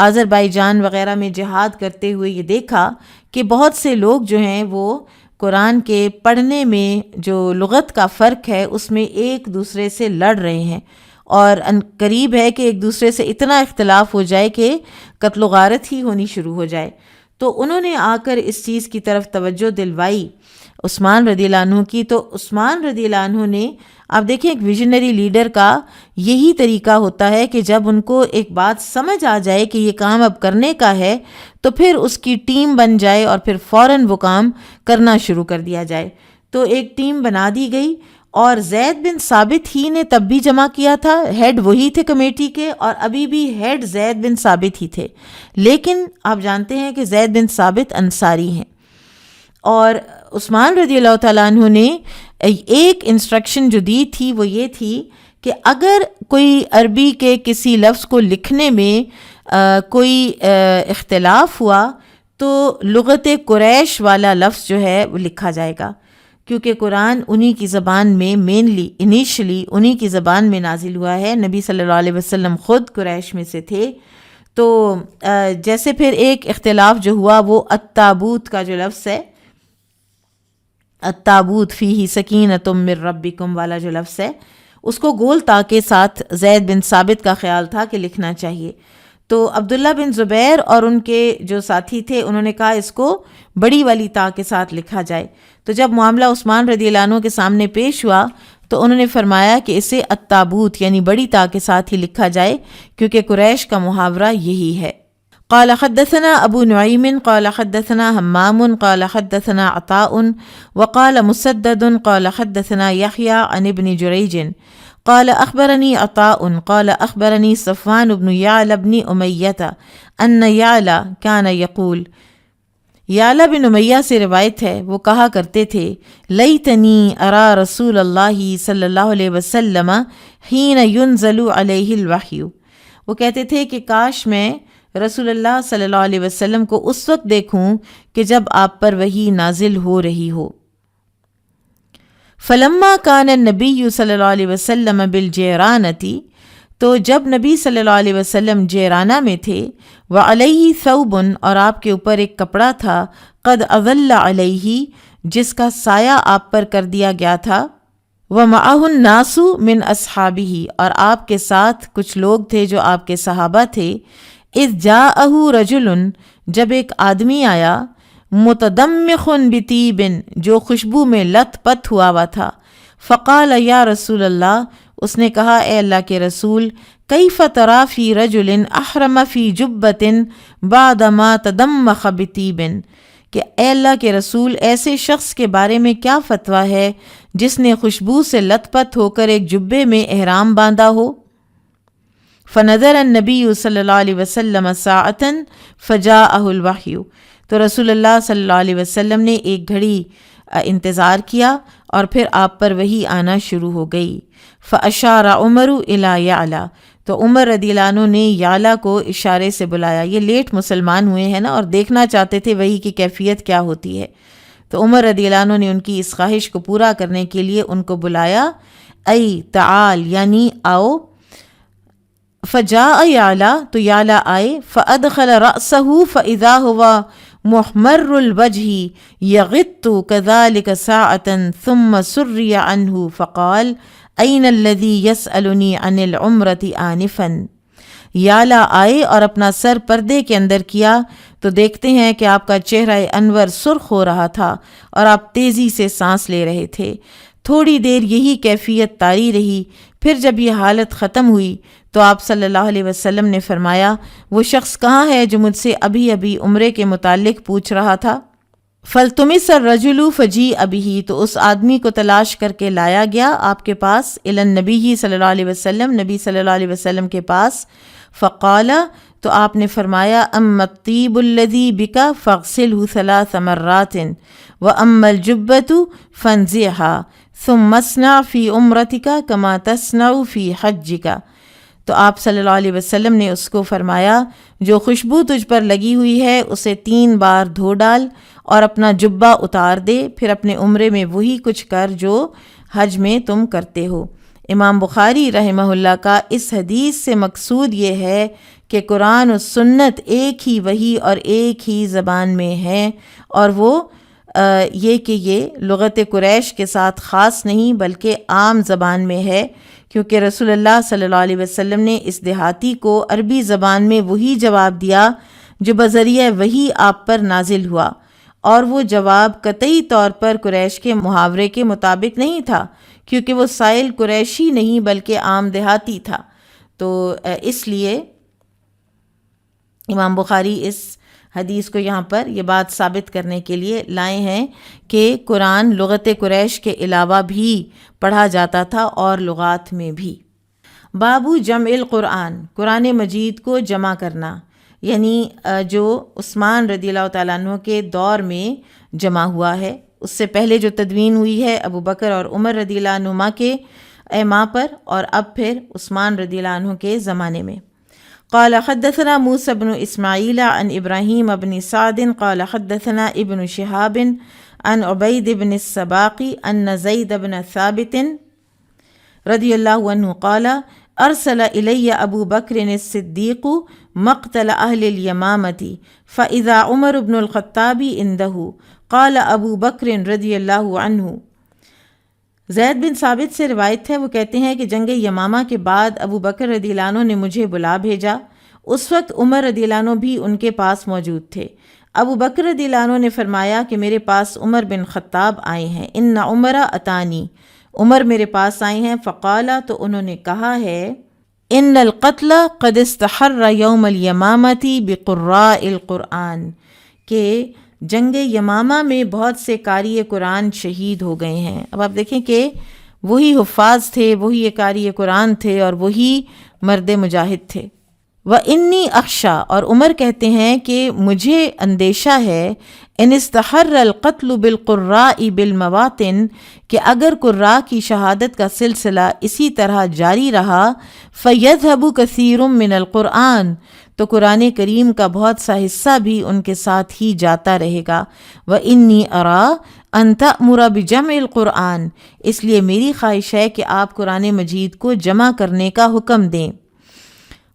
آذربائیجان وغیرہ میں جہاد کرتے ہوئے یہ دیکھا کہ بہت سے لوگ جو ہیں وہ قرآن کے پڑھنے میں جو لغت کا فرق ہے اس میں ایک دوسرے سے لڑ رہے ہیں، اور قریب ہے کہ ایک دوسرے سے اتنا اختلاف ہو جائے کہ قتل و غارت ہی ہونی شروع ہو جائے۔ تو انہوں نے آ کر اس چیز کی طرف توجہ دلوائی عثمان رضی اللہ عنہ کی۔ تو عثمان رضی اللہ عنہ نے، آپ دیکھیں ایک ویژنری لیڈر کا یہی طریقہ ہوتا ہے کہ جب ان کو ایک بات سمجھ آ جائے کہ یہ کام اب کرنے کا ہے تو پھر اس کی ٹیم بن جائے اور پھر فوراً وہ کام کرنا شروع کر دیا جائے۔ تو ایک ٹیم بنا دی گئی، اور زید بن ثابت ہی نے تب بھی جمع کیا تھا، ہیڈ وہی تھے کمیٹی کے، اور ابھی بھی ہیڈ زید بن ثابت ہی تھے، لیکن آپ جانتے ہیں کہ زید بن ثابت انصاری ہیں۔ اور عثمان رضی اللہ تعالیٰ عنہ نے ایک انسٹرکشن جو دی تھی وہ یہ تھی کہ اگر کوئی عربی کے کسی لفظ کو لکھنے میں کوئی اختلاف ہوا تو لغت قریش والا لفظ جو ہے وہ لکھا جائے گا، کیونکہ قرآن انہی کی زبان میں انیشلی انہی کی زبان میں نازل ہوا ہے، نبی صلی اللہ علیہ وسلم خود قریش میں سے تھے۔ تو جیسے پھر ایک اختلاف جو ہوا وہ التابوت کا جو لفظ ہے، التابوت فیہ سکینۃ من ربکم والا جو لفظ ہے، اس کو گول تا کے ساتھ زید بن ثابت کا خیال تھا کہ لکھنا چاہیے۔ تو عبداللہ بن زبیر اور ان کے جو ساتھی تھے انہوں نے کہا اس کو بڑی والی تا کے ساتھ لکھا جائے۔ تو جب معاملہ عثمان رضی اللہ عنہ کے سامنے پیش ہوا تو انہوں نے فرمایا کہ اسے التابوت یعنی بڑی تا کے ساتھ ہی لکھا جائے، کیونکہ قریش کا محاورہ یہی ہے۔ قال حدثنا ابو نعیم قال حدثنا حمام قال حدثنا عطاء وقال مسدد قال حدثنا يحيى عن ابن جريج قال اخبرني عطاء قال اخبرني صفوان بن يعلى بن امیہ ان يعلى كان يقول، یعلا بن امیہ سے روایت ہے وہ کہا کرتے تھے لیتنی ارا رسول اللہ صلی اللہ علیہ وسلم حین ينزل علیہ الوحی، وہ کہتے تھے کہ کاش میں رسول اللہ صلی اللہ علیہ وسلم کو اس وقت دیکھوں کہ جب آپ پر وحی نازل ہو رہی ہو۔ فلما کان النبی صلی اللہ علیہ وسلم بالجیرانتی، تو جب نبی صلی اللہ علیہ وسلم جیرانہ میں تھے، وعلیہ ثوب، اور آپ کے اوپر ایک کپڑا تھا، قد اظل علیہ، جس کا سایہ آپ پر کر دیا گیا تھا، ومعہ الناس من اصحابہ، اور آپ کے ساتھ کچھ لوگ تھے جو آپ کے صحابہ تھے، اذ جاءہ رجل، جب ایک آدمی آیا، متدمخ بطیب، جو خوشبو میں لت پت ہوا تھا، فقال یا رسول اللہ، اس نے کہا اے اللہ کے رسول، کیف تری فی رجل احرم فی جبۃ بعد ما تدمخ بطیب، کہ اے اللہ کے رسول ایسے شخص کے بارے میں کیا فتویٰ ہے جس نے خوشبو سے لت پت ہو کر ایک جبے میں احرام باندھا ہو؟ فنظر النبی صلی اللہ علیہ وسلم ساعتا فجاءہ الوحی، تو رسول اللہ صلی اللہ علیہ وسلم نے ایک گھڑی انتظار کیا اور پھر آپ پر وحی آنا شروع ہو گئی۔ فاشار عمر الی یعلا، تو عمر رضی اللہ عنہ نے یعلا کو اشارے سے بلایا، یہ لیٹ مسلمان ہوئے ہیں نا اور دیکھنا چاہتے تھے وحی کی کیفیت کیا ہوتی ہے، تو عمر رضی اللہ عنہ نے ان کی اس خواہش کو پورا کرنے کے لیے ان کو بلایا، ای تعال، یعنی آؤ۔ فجاء یعلا، تو یعلا آئے، فادخل رأسہ فاذا ہوا محمر الوجہ یغط کذلک ساعتا ثم سری عنہ فقال این الذی یسألنی عن العمرۃ آنفا، یعلا آئے اور اپنا سر پردے کے اندر کیا تو دیکھتے ہیں کہ آپ کا چہرہ انور سرخ ہو رہا تھا اور آپ تیزی سے سانس لے رہے تھے۔ تھوڑی دیر یہی کیفیت طاری رہی، پھر جب یہ حالت ختم ہوئی تو آپ صلی اللہ علیہ وسلم نے فرمایا وہ شخص کہاں ہے جو مجھ سے ابھی ابھی عمرے کے متعلق پوچھ رہا تھا؟ فالتمس الرجل فجیء بہ، تو اس آدمی کو تلاش کر کے لایا گیا آپ کے پاس، الی النبی صلی اللہ علیہ وسلم، نبی صلی اللہ علیہ وسلم کے پاس۔ فقال، تو آپ نے فرمایا اما الطیب الذی بک فاغسلہ 3 مرات واما الجبۃ فانزعھا ثم اصنع فی عمرتک کما تصنع فی حجک، تو آپ صلی اللہ علیہ وسلم نے اس کو فرمایا جو خوشبو تجھ پر لگی ہوئی ہے اسے 3 بار دھو ڈال اور اپنا جبہ اتار دے، پھر اپنے عمرے میں وہی کچھ کر جو حج میں تم کرتے ہو۔ امام بخاری رحمہ اللہ کا اس حدیث سے مقصود یہ ہے کہ قرآن و سنت ایک ہی وحی اور ایک ہی زبان میں ہے، اور وہ یہ کہ یہ لغت قریش کے ساتھ خاص نہیں بلکہ عام زبان میں ہے، کیونکہ رسول اللہ صلی اللہ علیہ وسلم نے اس دیہاتی کو عربی زبان میں وہی جواب دیا جو بذریعہ وحی آپ پر نازل ہوا، اور وہ جواب قطعی طور پر قریش کے محاورے کے مطابق نہیں تھا، کیونکہ وہ سائل قریشی نہیں بلکہ عام دیہاتی تھا۔ تو اس لیے امام بخاری اس حدیث کو یہاں پر یہ بات ثابت کرنے کے لیے لائے ہیں کہ قرآن لغت قریش کے علاوہ بھی پڑھا جاتا تھا اور لغات میں بھی۔ بابو جمع القرآن، قرآن مجید کو جمع کرنا، یعنی جو عثمان رضی اللہ تعالیٰ عنہ کے دور میں جمع ہوا ہے، اس سے پہلے جو تدوین ہوئی ہے ابو بکر اور عمر رضی اللہ عنہما کے ایما پر، اور اب پھر عثمان رضی اللہ عنہ کے زمانے میں۔ قال حدثنا موسى بن اسماعیل عن ابراہیم بن سعد قال حدثنا ابن شہاب عن عبید بن السباق ان زید بن ثابت رضی اللہ عنہ قال ارسل الی ابو بکر الصدیق مقتل اہل الیمامۃ فاذا عمر بن الخطاب عنده قال ابو بکر رضی اللہ عنہ۔ زید بن ثابت سے روایت ہے، وہ کہتے ہیں کہ جنگ یمامہ کے بعد ابو بکر رضی اللہ عنہ نے مجھے بلا بھیجا، اس وقت عمر رضی اللہ عنہ بھی ان کے پاس موجود تھے۔ ابو بکر رضی اللہ عنہ نے فرمایا کہ میرے پاس عمر بن خطاب آئے ہیں، ان عمر اتانی، عمر میرے پاس آئے ہیں، فقالا، تو انہوں نے کہا ہے، ان القتل قد استحر یوم الیمامۃ بقراء القرآن، کہ جنگ یمامہ میں بہت سے قاری قرآن شہید ہو گئے ہیں۔ اب آپ دیکھیں کہ وہی حفاظ تھے، وہی قاری قرآن تھے اور وہی مرد مجاہد تھے۔ وَإِنِّي اخشا، اور عمر کہتے ہیں کہ مجھے اندیشہ ہے، ان استحر القتل بالقراء بالمواطن، کہ اگر قراء کی شہادت کا سلسلہ اسی طرح جاری رہا، فَيَذْهَبُ كَثِيرٌ مِّنَ الْقُرْآنِ، تو قرآن کریم کا بہت سا حصہ بھی ان کے ساتھ ہی جاتا رہے گا۔ وَإِنِّي أَرَىٰ أَن تَأْمُرَ بِجَمْعِ الْقُرْآنِ، اس لیے میری خواہش ہے کہ آپ قرآن مجید کو جمع کرنے کا حکم دیں۔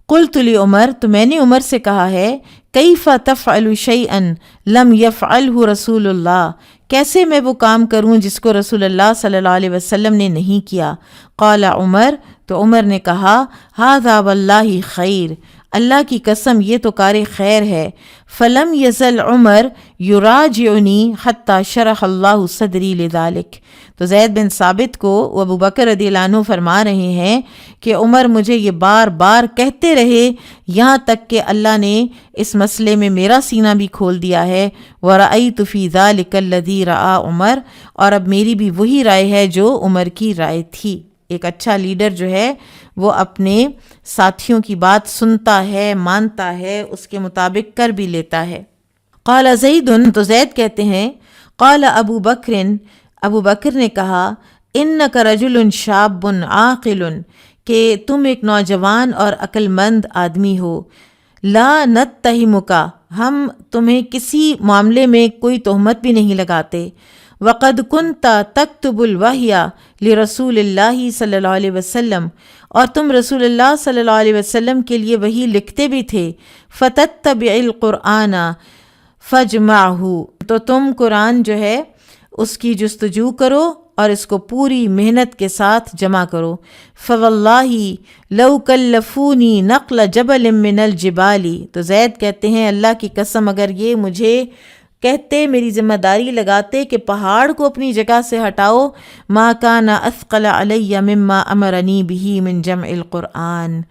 قلت لعمر، تو میں نے عمر سے کہا ہے، کیف تفعل شیئا لم یفعلہ رسول اللہ، کیسے میں وہ کام کروں جس کو رسول اللہ صلی اللہ علیہ وسلم نے نہیں کیا۔ قال عمر، تو عمر نے کہا، ھذا واللہ خیر، اللہ کی قسم یہ تو کار خیر ہے۔ فلم یزل عمر یراجعنی حتی شرح اللہ صدری لذلک، تو زید بن ثابت کو ابو بکر رضی اللہ عنہ فرما رہے ہیں کہ عمر مجھے یہ بار بار کہتے رہے یہاں تک کہ اللہ نے اس مسئلے میں میرا سینہ بھی کھول دیا ہے۔ وَرَأَيْتُ فِي ذَلِكَ الَّذِي رَأَى عمر، اور اب میری بھی وہی رائے ہے جو عمر کی رائے تھی۔ ایک اچھا لیڈر جو ہے وہ اپنے ساتھیوں کی بات سنتا ہے، مانتا ہے، اس کے مطابق کر بھی لیتا ہے۔ قال زید، تو زید کہتے ہیں، قال ابو بکر، ابو بکر نے کہا، انک رجل شاب عاقل، کہ تم ایک نوجوان اور عقل مند آدمی ہو، لا نتہمک، ہم تمہیں کسی معاملے میں کوئی تہمت بھی نہیں لگاتے، وقد کنت تکتب الوحی لرسول اللہ صلی اللہ علیہ وسلم، اور تم رسول اللہ صلی اللہ علیہ وسلم کے لیے وحی لکھتے بھی تھے، فتتبع القرآن فاجمعہ، تو تم قرآن جو ہے اس کی جستجو کرو اور اس کو پوری محنت کے ساتھ جمع کرو۔ فواللہ لو کلفونی نقل جبل من الجبال، تو زید کہتے ہیں اللہ کی قسم اگر یہ مجھے کہتے، میری ذمہ داری لگاتے کہ پہاڑ کو اپنی جگہ سے ہٹاؤ، ما کان اثقل علی مما امرنی بہ من جمع القرآن،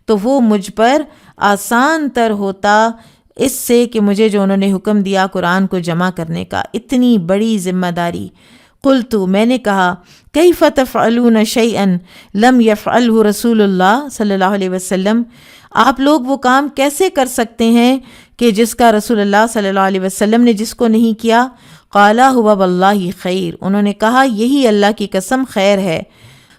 تو وہ مجھ پر آسان تر ہوتا اس سے کہ مجھے جو انہوں نے حکم دیا قرآن کو جمع کرنے کا، اتنی بڑی ذمہ داری۔ قلت، میں نے کہا، کیف تفعلون شیئا لم یفعلہ رسول اللہ صلی اللہ علیہ وسلم، آپ لوگ وہ کام کیسے کر سکتے ہیں کہ جس کا رسول اللہ صلی اللہ علیہ وسلم نے جس کو نہیں کیا؟ قال هو واللہ خیر، انہوں نے کہا یہی اللہ کی قسم خیر ہے۔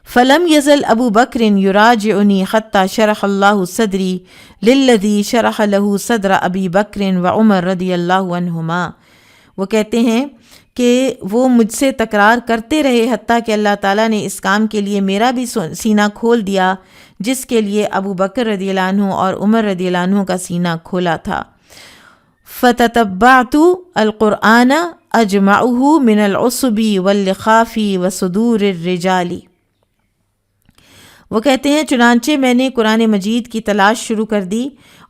فلم یزل ابو بکر یراجعنی حتی شرح اللہ صدری للذی شرح له صدر ابی بکر وعمر رضی اللہ عنہما، وہ کہتے ہیں کہ وہ مجھ سے تکرار کرتے رہے حتیٰ کہ اللہ تعالیٰ نے اس کام کے لیے میرا بھی سینہ کھول دیا جس کے لیے ابو بکر رضی اللہ عنہ اور عمر رضی اللہ عنہ کا سینہ کھولا تھا۔ فتتبعت القرآن اجمعہ من العصب واللخاف وصدور الرجال، وہ کہتے ہیں چنانچہ میں نے قرآن مجید کی تلاش شروع کر دی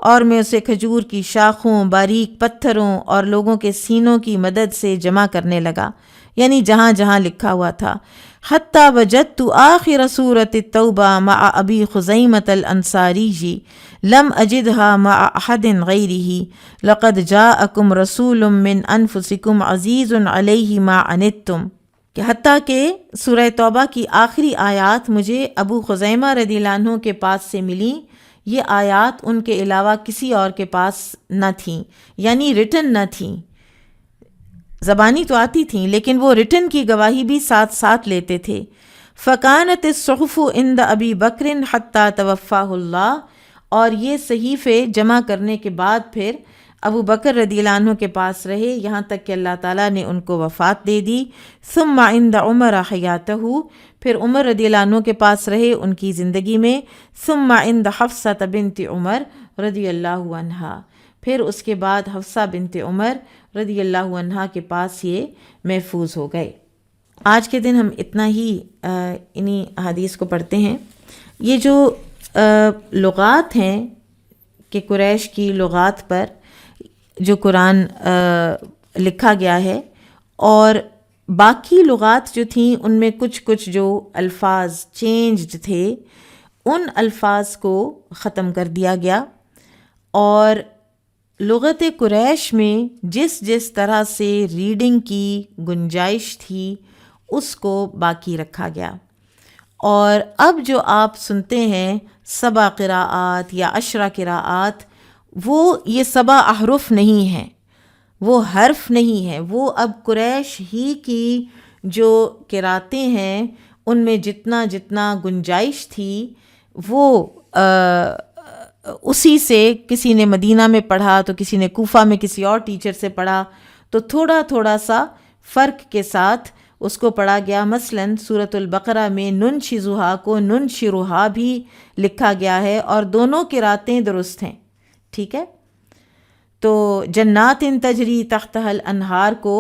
اور میں اسے کھجور کی شاخوں، باریک پتھروں اور لوگوں کے سینوں کی مدد سے جمع کرنے لگا، یعنی جہاں جہاں لکھا ہوا تھا۔ حتی وجدت آخر سورۃ التوبہ مع ابی خزیمۃ الانصاری لم اجدها مع احد غیرہ لقد جاءکم رسول من انفسکم عزیز علیہ ما عنتم، کہ حتیٰ کہ سورہ توبہ کی آخری آیات مجھے ابو خزیمہ رضی اللہ عنہ کے پاس سے ملیں، یہ آیات ان کے علاوہ کسی اور کے پاس نہ تھیں، یعنی ریٹن نہ تھیں، زبانی تو آتی تھیں لیکن وہ ریٹن کی گواہی بھی ساتھ ساتھ لیتے تھے۔ فکانت الصحف عند ابی بکر حتی توفاہ اللہ، اور یہ صحیفے جمع کرنے کے بعد پھر ابو بکر رضی اللہ عنہ کے پاس رہے یہاں تک کہ اللہ تعالیٰ نے ان کو وفات دے دی۔ ثم عند عمر حیاتہ، پھر عمر رضی اللہ عنہ کے پاس رہے ان کی زندگی میں۔ ثم عند حفصہ بنت عمر رضی اللہ عنہا، پھر اس کے بعد حفصہ بنت عمر رضی اللہ عنہا کے پاس یہ محفوظ ہو گئے۔ آج کے دن ہم اتنا ہی انہی احادیث کو پڑھتے ہیں۔ یہ جو لغات ہیں کہ قریش کی لغات پر جو قرآن لکھا گیا ہے، اور باقی لغات جو تھیں ان میں کچھ جو الفاظ چینجڈ تھے ان الفاظ کو ختم کر دیا گیا، اور لغت قریش میں جس طرح سے ریڈنگ کی گنجائش تھی اس کو باقی رکھا گیا۔ اور اب جو آپ سنتے ہیں 7 قراءات یا 10 قراءات، وہ یہ 7 احرف نہیں ہیں، وہ حرف نہیں ہیں، وہ اب قریش ہی کی جو قراتیں ہیں ان میں جتنا گنجائش تھی وہ اسی سے، کسی نے مدینہ میں پڑھا تو کسی نے کوفہ میں کسی اور ٹیچر سے پڑھا، تو تھوڑا سا فرق کے ساتھ اس کو پڑھا گیا۔ مثلاً سورۃ البقرہ میں ننشزھا کو ننشرھا بھی لکھا گیا ہے، اور دونوں قراتیں درست ہیں، ٹھیک ہے۔ تو جنات تجری تحتها الانہار کو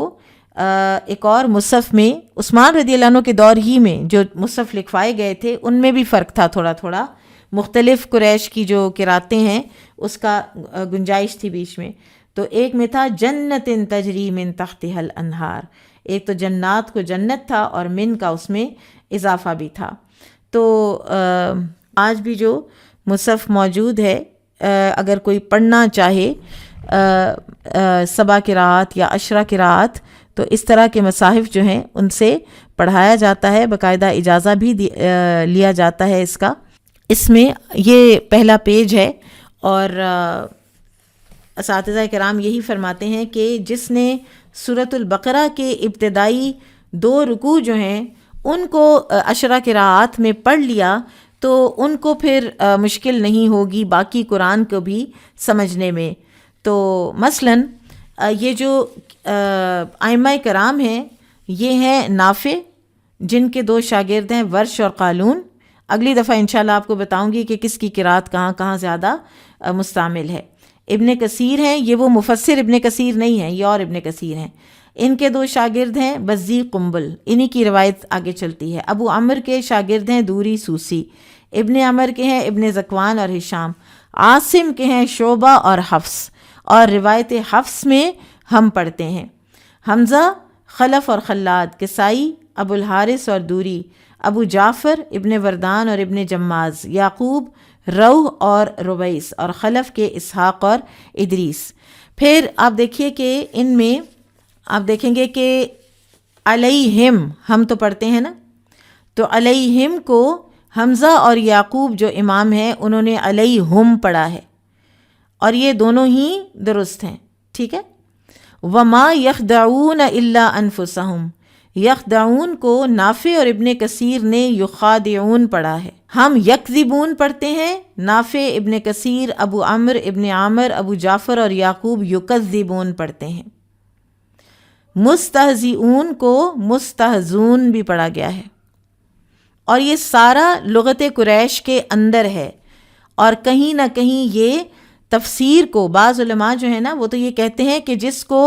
ایک اور مصحف میں عثمان رضی اللہ عنہ کے دور ہی میں جو مصحف لکھوائے گئے تھے ان میں بھی فرق تھا، تھوڑا مختلف قریش کی جو قراتیں ہیں اس کا گنجائش تھی بیچ میں۔ تو ایک میں تھا جنت تجری من تحتها الانہار، ایک تو جنات کو جنت تھا اور من کا اس میں اضافہ بھی تھا۔ تو آج بھی جو مصحف موجود ہے، اگر کوئی پڑھنا چاہے 7 قراءات یا 10 قراءات، تو اس طرح کے مصاحف جو ہیں ان سے پڑھایا جاتا ہے، باقاعدہ اجازہ بھی لیا جاتا ہے اس کا۔ اس میں یہ پہلا پیج ہے، اور اساتذہ کرام یہی فرماتے ہیں کہ جس نے سورۃ البقرہ کے ابتدائی 2 رکوع جو ہیں ان کو 10 قراءات میں پڑھ لیا تو ان کو پھر مشکل نہیں ہوگی باقی قرآن کو بھی سمجھنے میں۔ تو مثلاً یہ جو ائمہ کرام ہیں یہ ہیں نافع، جن کے 2 شاگرد ہیں ورش اور قالون۔ اگلی دفعہ انشاءاللہ آپ کو بتاؤں گی کہ کس کی قرات کہاں زیادہ مستعمل ہے۔ ابن کثیر ہیں، یہ وہ مفسر ابن کثیر نہیں ہیں، یہ اور ابن کثیر ہیں۔ ان کے 2 شاگرد ہیں بزی قنبل، انہی کی روایت آگے چلتی ہے۔ ابو عمر کے شاگرد ہیں دوری سوسی، ابن عمر کے ہیں ابن ذکوان اور ہشام، عاصم کے ہیں شعبہ اور حفص، اور روایت حفص میں ہم پڑھتے ہیں حمزہ، خلف اور خلاد، کسائی، ابو الحارث اور دوری، ابو جعفر، ابن وردان اور ابن جماز، یعقوب، روح اور ربیس، اور خلف کے اسحاق اور ادریس۔ پھر آپ دیکھیے کہ ان میں آپ دیکھیں گے کہ علیہم ہم تو پڑھتے ہیں نا، تو علیہم کو حمزہ اور یعقوب جو امام ہیں انہوں نے علیہم پڑھا ہے، اور یہ دونوں ہی درست ہیں، ٹھیک ہے۔ وما یخدعون الا انفسہم، یخدعون کو نافع اور ابن کثیر نے یخادعون پڑھا ہے۔ ہم یکذبون پڑھتے ہیں، نافع، ابن کثیر، ابو عمر، ابن عامر، ابو جعفر اور یعقوب یکذبون پڑھتے ہیں۔ مستہزئون کو مستہزون بھی پڑھا گیا ہے، اور یہ سارا لغت قریش کے اندر ہے، اور کہیں نہ کہیں یہ تفسیر کو بعض علماء جو ہے نا وہ تو یہ کہتے ہیں کہ جس کو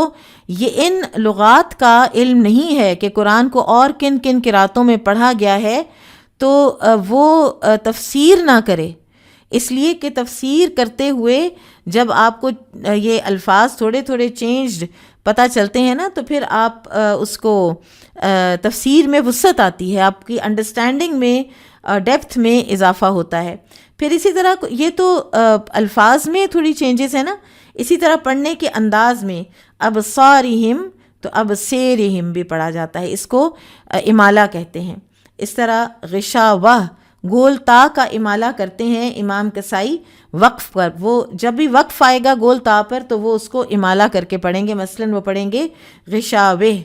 یہ ان لغات کا علم نہیں ہے کہ قرآن کو اور کن کن قراتوں میں پڑھا گیا ہے تو وہ تفسیر نہ کرے، اس لیے کہ تفسیر کرتے ہوئے جب آپ کو یہ الفاظ تھوڑے چینجڈ پتہ چلتے ہیں نا تو پھر آپ اس کو تفسیر میں وسعت آتی ہے، آپ کی انڈرسٹینڈنگ میں ڈیپتھ میں اضافہ ہوتا ہے۔ پھر اسی طرح یہ تو الفاظ میں تھوڑی چینجز ہے نا، اسی طرح پڑھنے کے انداز میں ابصارہم تو ابصیرہم بھی پڑھا جاتا ہے، اس کو امالہ کہتے ہیں۔ اس طرح غشاوہ گول تا کا امالہ کرتے ہیں امام کسائی وقف پر، وہ جب بھی وقف آئے گا گول تا پر تو وہ اس کو امالہ کر کے پڑھیں گے، مثلاً وہ پڑھیں گے غشاوہ۔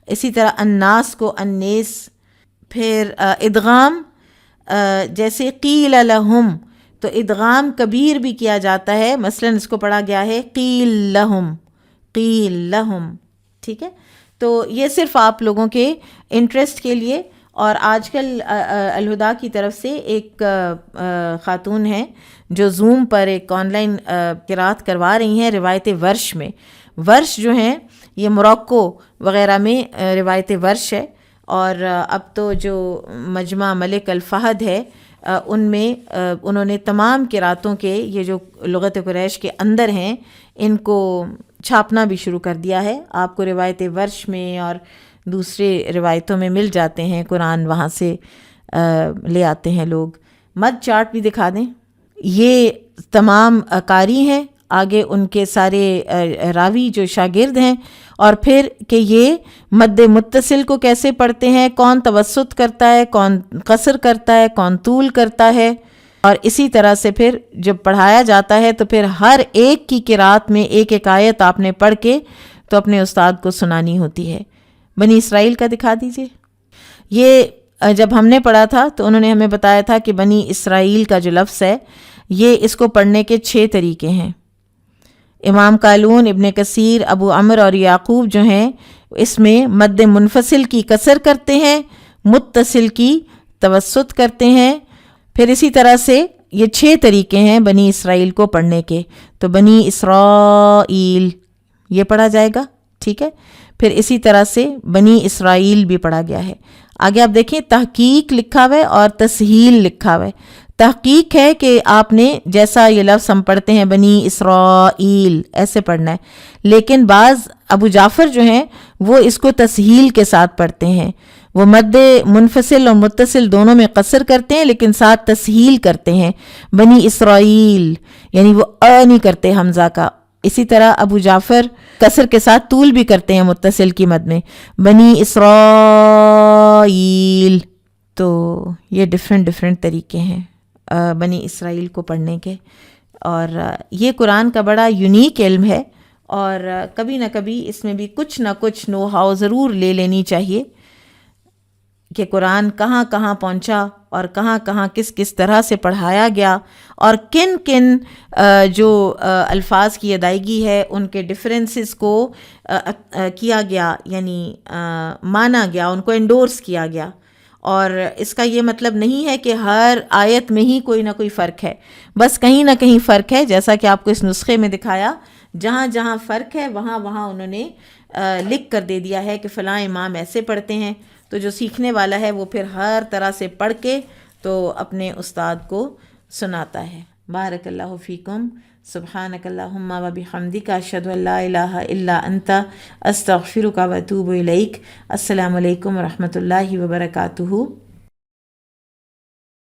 اسی طرح الناس کو النیس۔ پھر ادغام، جیسے قیل لہم تو ادغام کبیر بھی کیا جاتا ہے، مثلاً اس کو پڑھا گیا ہے قیل لہم، قیل لہم، ٹھیک ہے۔ تو یہ صرف آپ لوگوں کے انٹرسٹ کے لیے۔ اور آج کل الہدا کی طرف سے ایک خاتون ہیں جو زوم پر ایک آن لائن قرات کروا رہی ہیں روایت ورش میں۔ ورش جو ہیں یہ موروکو وغیرہ میں روایت ورش ہے، اور اب تو جو مجمع ملک الفہد ہے ان میں انہوں نے تمام قراتوں کے یہ جو لغت قریش کے اندر ہیں ان کو چھاپنا بھی شروع کر دیا ہے. آپ کو روایت ورش میں اور دوسرے روایتوں میں مل جاتے ہیں قرآن، وہاں سے لے آتے ہیں لوگ. مد چارٹ بھی دکھا دیں. یہ تمام قاری ہیں، آگے ان کے سارے راوی جو شاگرد ہیں، اور پھر کہ یہ مد متصل کو کیسے پڑھتے ہیں، کون توسط کرتا ہے، کون قصر کرتا ہے، کون طول کرتا ہے. اور اسی طرح سے پھر جب پڑھایا جاتا ہے تو پھر ہر ایک کی قرات میں ایک ایک آیت آپ نے پڑھ کے تو اپنے استاد کو سنانی ہوتی ہے. بنی اسرائیل کا دکھا دیجئے. یہ جب ہم نے پڑھا تھا تو انہوں نے ہمیں بتایا تھا کہ بنی اسرائیل کا جو لفظ ہے یہ اس کو پڑھنے کے 6 طریقے ہیں. امام قالون، ابن کثیر، ابو عمر اور یعقوب جو ہیں اس میں مد منفصل کی کسر کرتے ہیں، متصل کی توسط کرتے ہیں. پھر اسی طرح سے یہ 6 طریقے ہیں بنی اسرائیل کو پڑھنے کے. تو بنی اسرائیل یہ پڑھا جائے گا، ٹھیک ہے. پھر اسی طرح سے بنی اسرائیل بھی پڑھا گیا ہے. آگے آپ دیکھیں تحقیق لکھا ہوا ہے اور تسہیل لکھا ہوا ہے. تحقیق ہے کہ آپ نے جیسا یہ لفظ ہم پڑھتے ہیں بنی اسرائیل ایسے پڑھنا ہے، لیکن بعض ابو جعفر جو ہیں وہ اس کو تسہیل کے ساتھ پڑھتے ہیں. وہ مد منفصل اور متصل دونوں میں قصر کرتے ہیں لیکن ساتھ تسہیل کرتے ہیں. بنی اسرائیل یعنی وہ نہیں کرتے حمزہ کا. اسی طرح ابو جعفر قصر کے ساتھ طول بھی کرتے ہیں متصل کی مد میں، بنی اسرائیل. تو یہ ڈفرینٹ طریقے ہیں بنی اسرائیل کو پڑھنے کے. اور یہ قرآن کا بڑا یونیک علم ہے، اور کبھی نہ کبھی اس میں بھی کچھ نہ کچھ نو ہاؤ ضرور لے لینی چاہیے کہ قرآن کہاں کہاں پہنچا اور کہاں کہاں کس کس طرح سے پڑھایا گیا، اور کن کن جو الفاظ کی ادائیگی ہے ان کے ڈفرینسز کو کیا گیا، یعنی مانا گیا، ان کو انڈورس کیا گیا. اور اس کا یہ مطلب نہیں ہے کہ ہر آیت میں ہی کوئی نہ کوئی فرق ہے، بس کہیں نہ کہیں فرق ہے. جیسا کہ آپ کو اس نسخے میں دکھایا، جہاں جہاں فرق ہے وہاں وہاں انہوں نے لکھ کر دے دیا ہے کہ فلاں امام ایسے پڑھتے ہیں. تو جو سیکھنے والا ہے وہ پھر ہر طرح سے پڑھ کے تو اپنے استاد کو سناتا ہے. بارک اللہ فیکم. سبحانک اللہم و بحمدک، اشہد ان لا الہ الا انت، استغفرک و اتوب الیک. السلام علیکم و رحمۃ اللہ وبرکاتہ.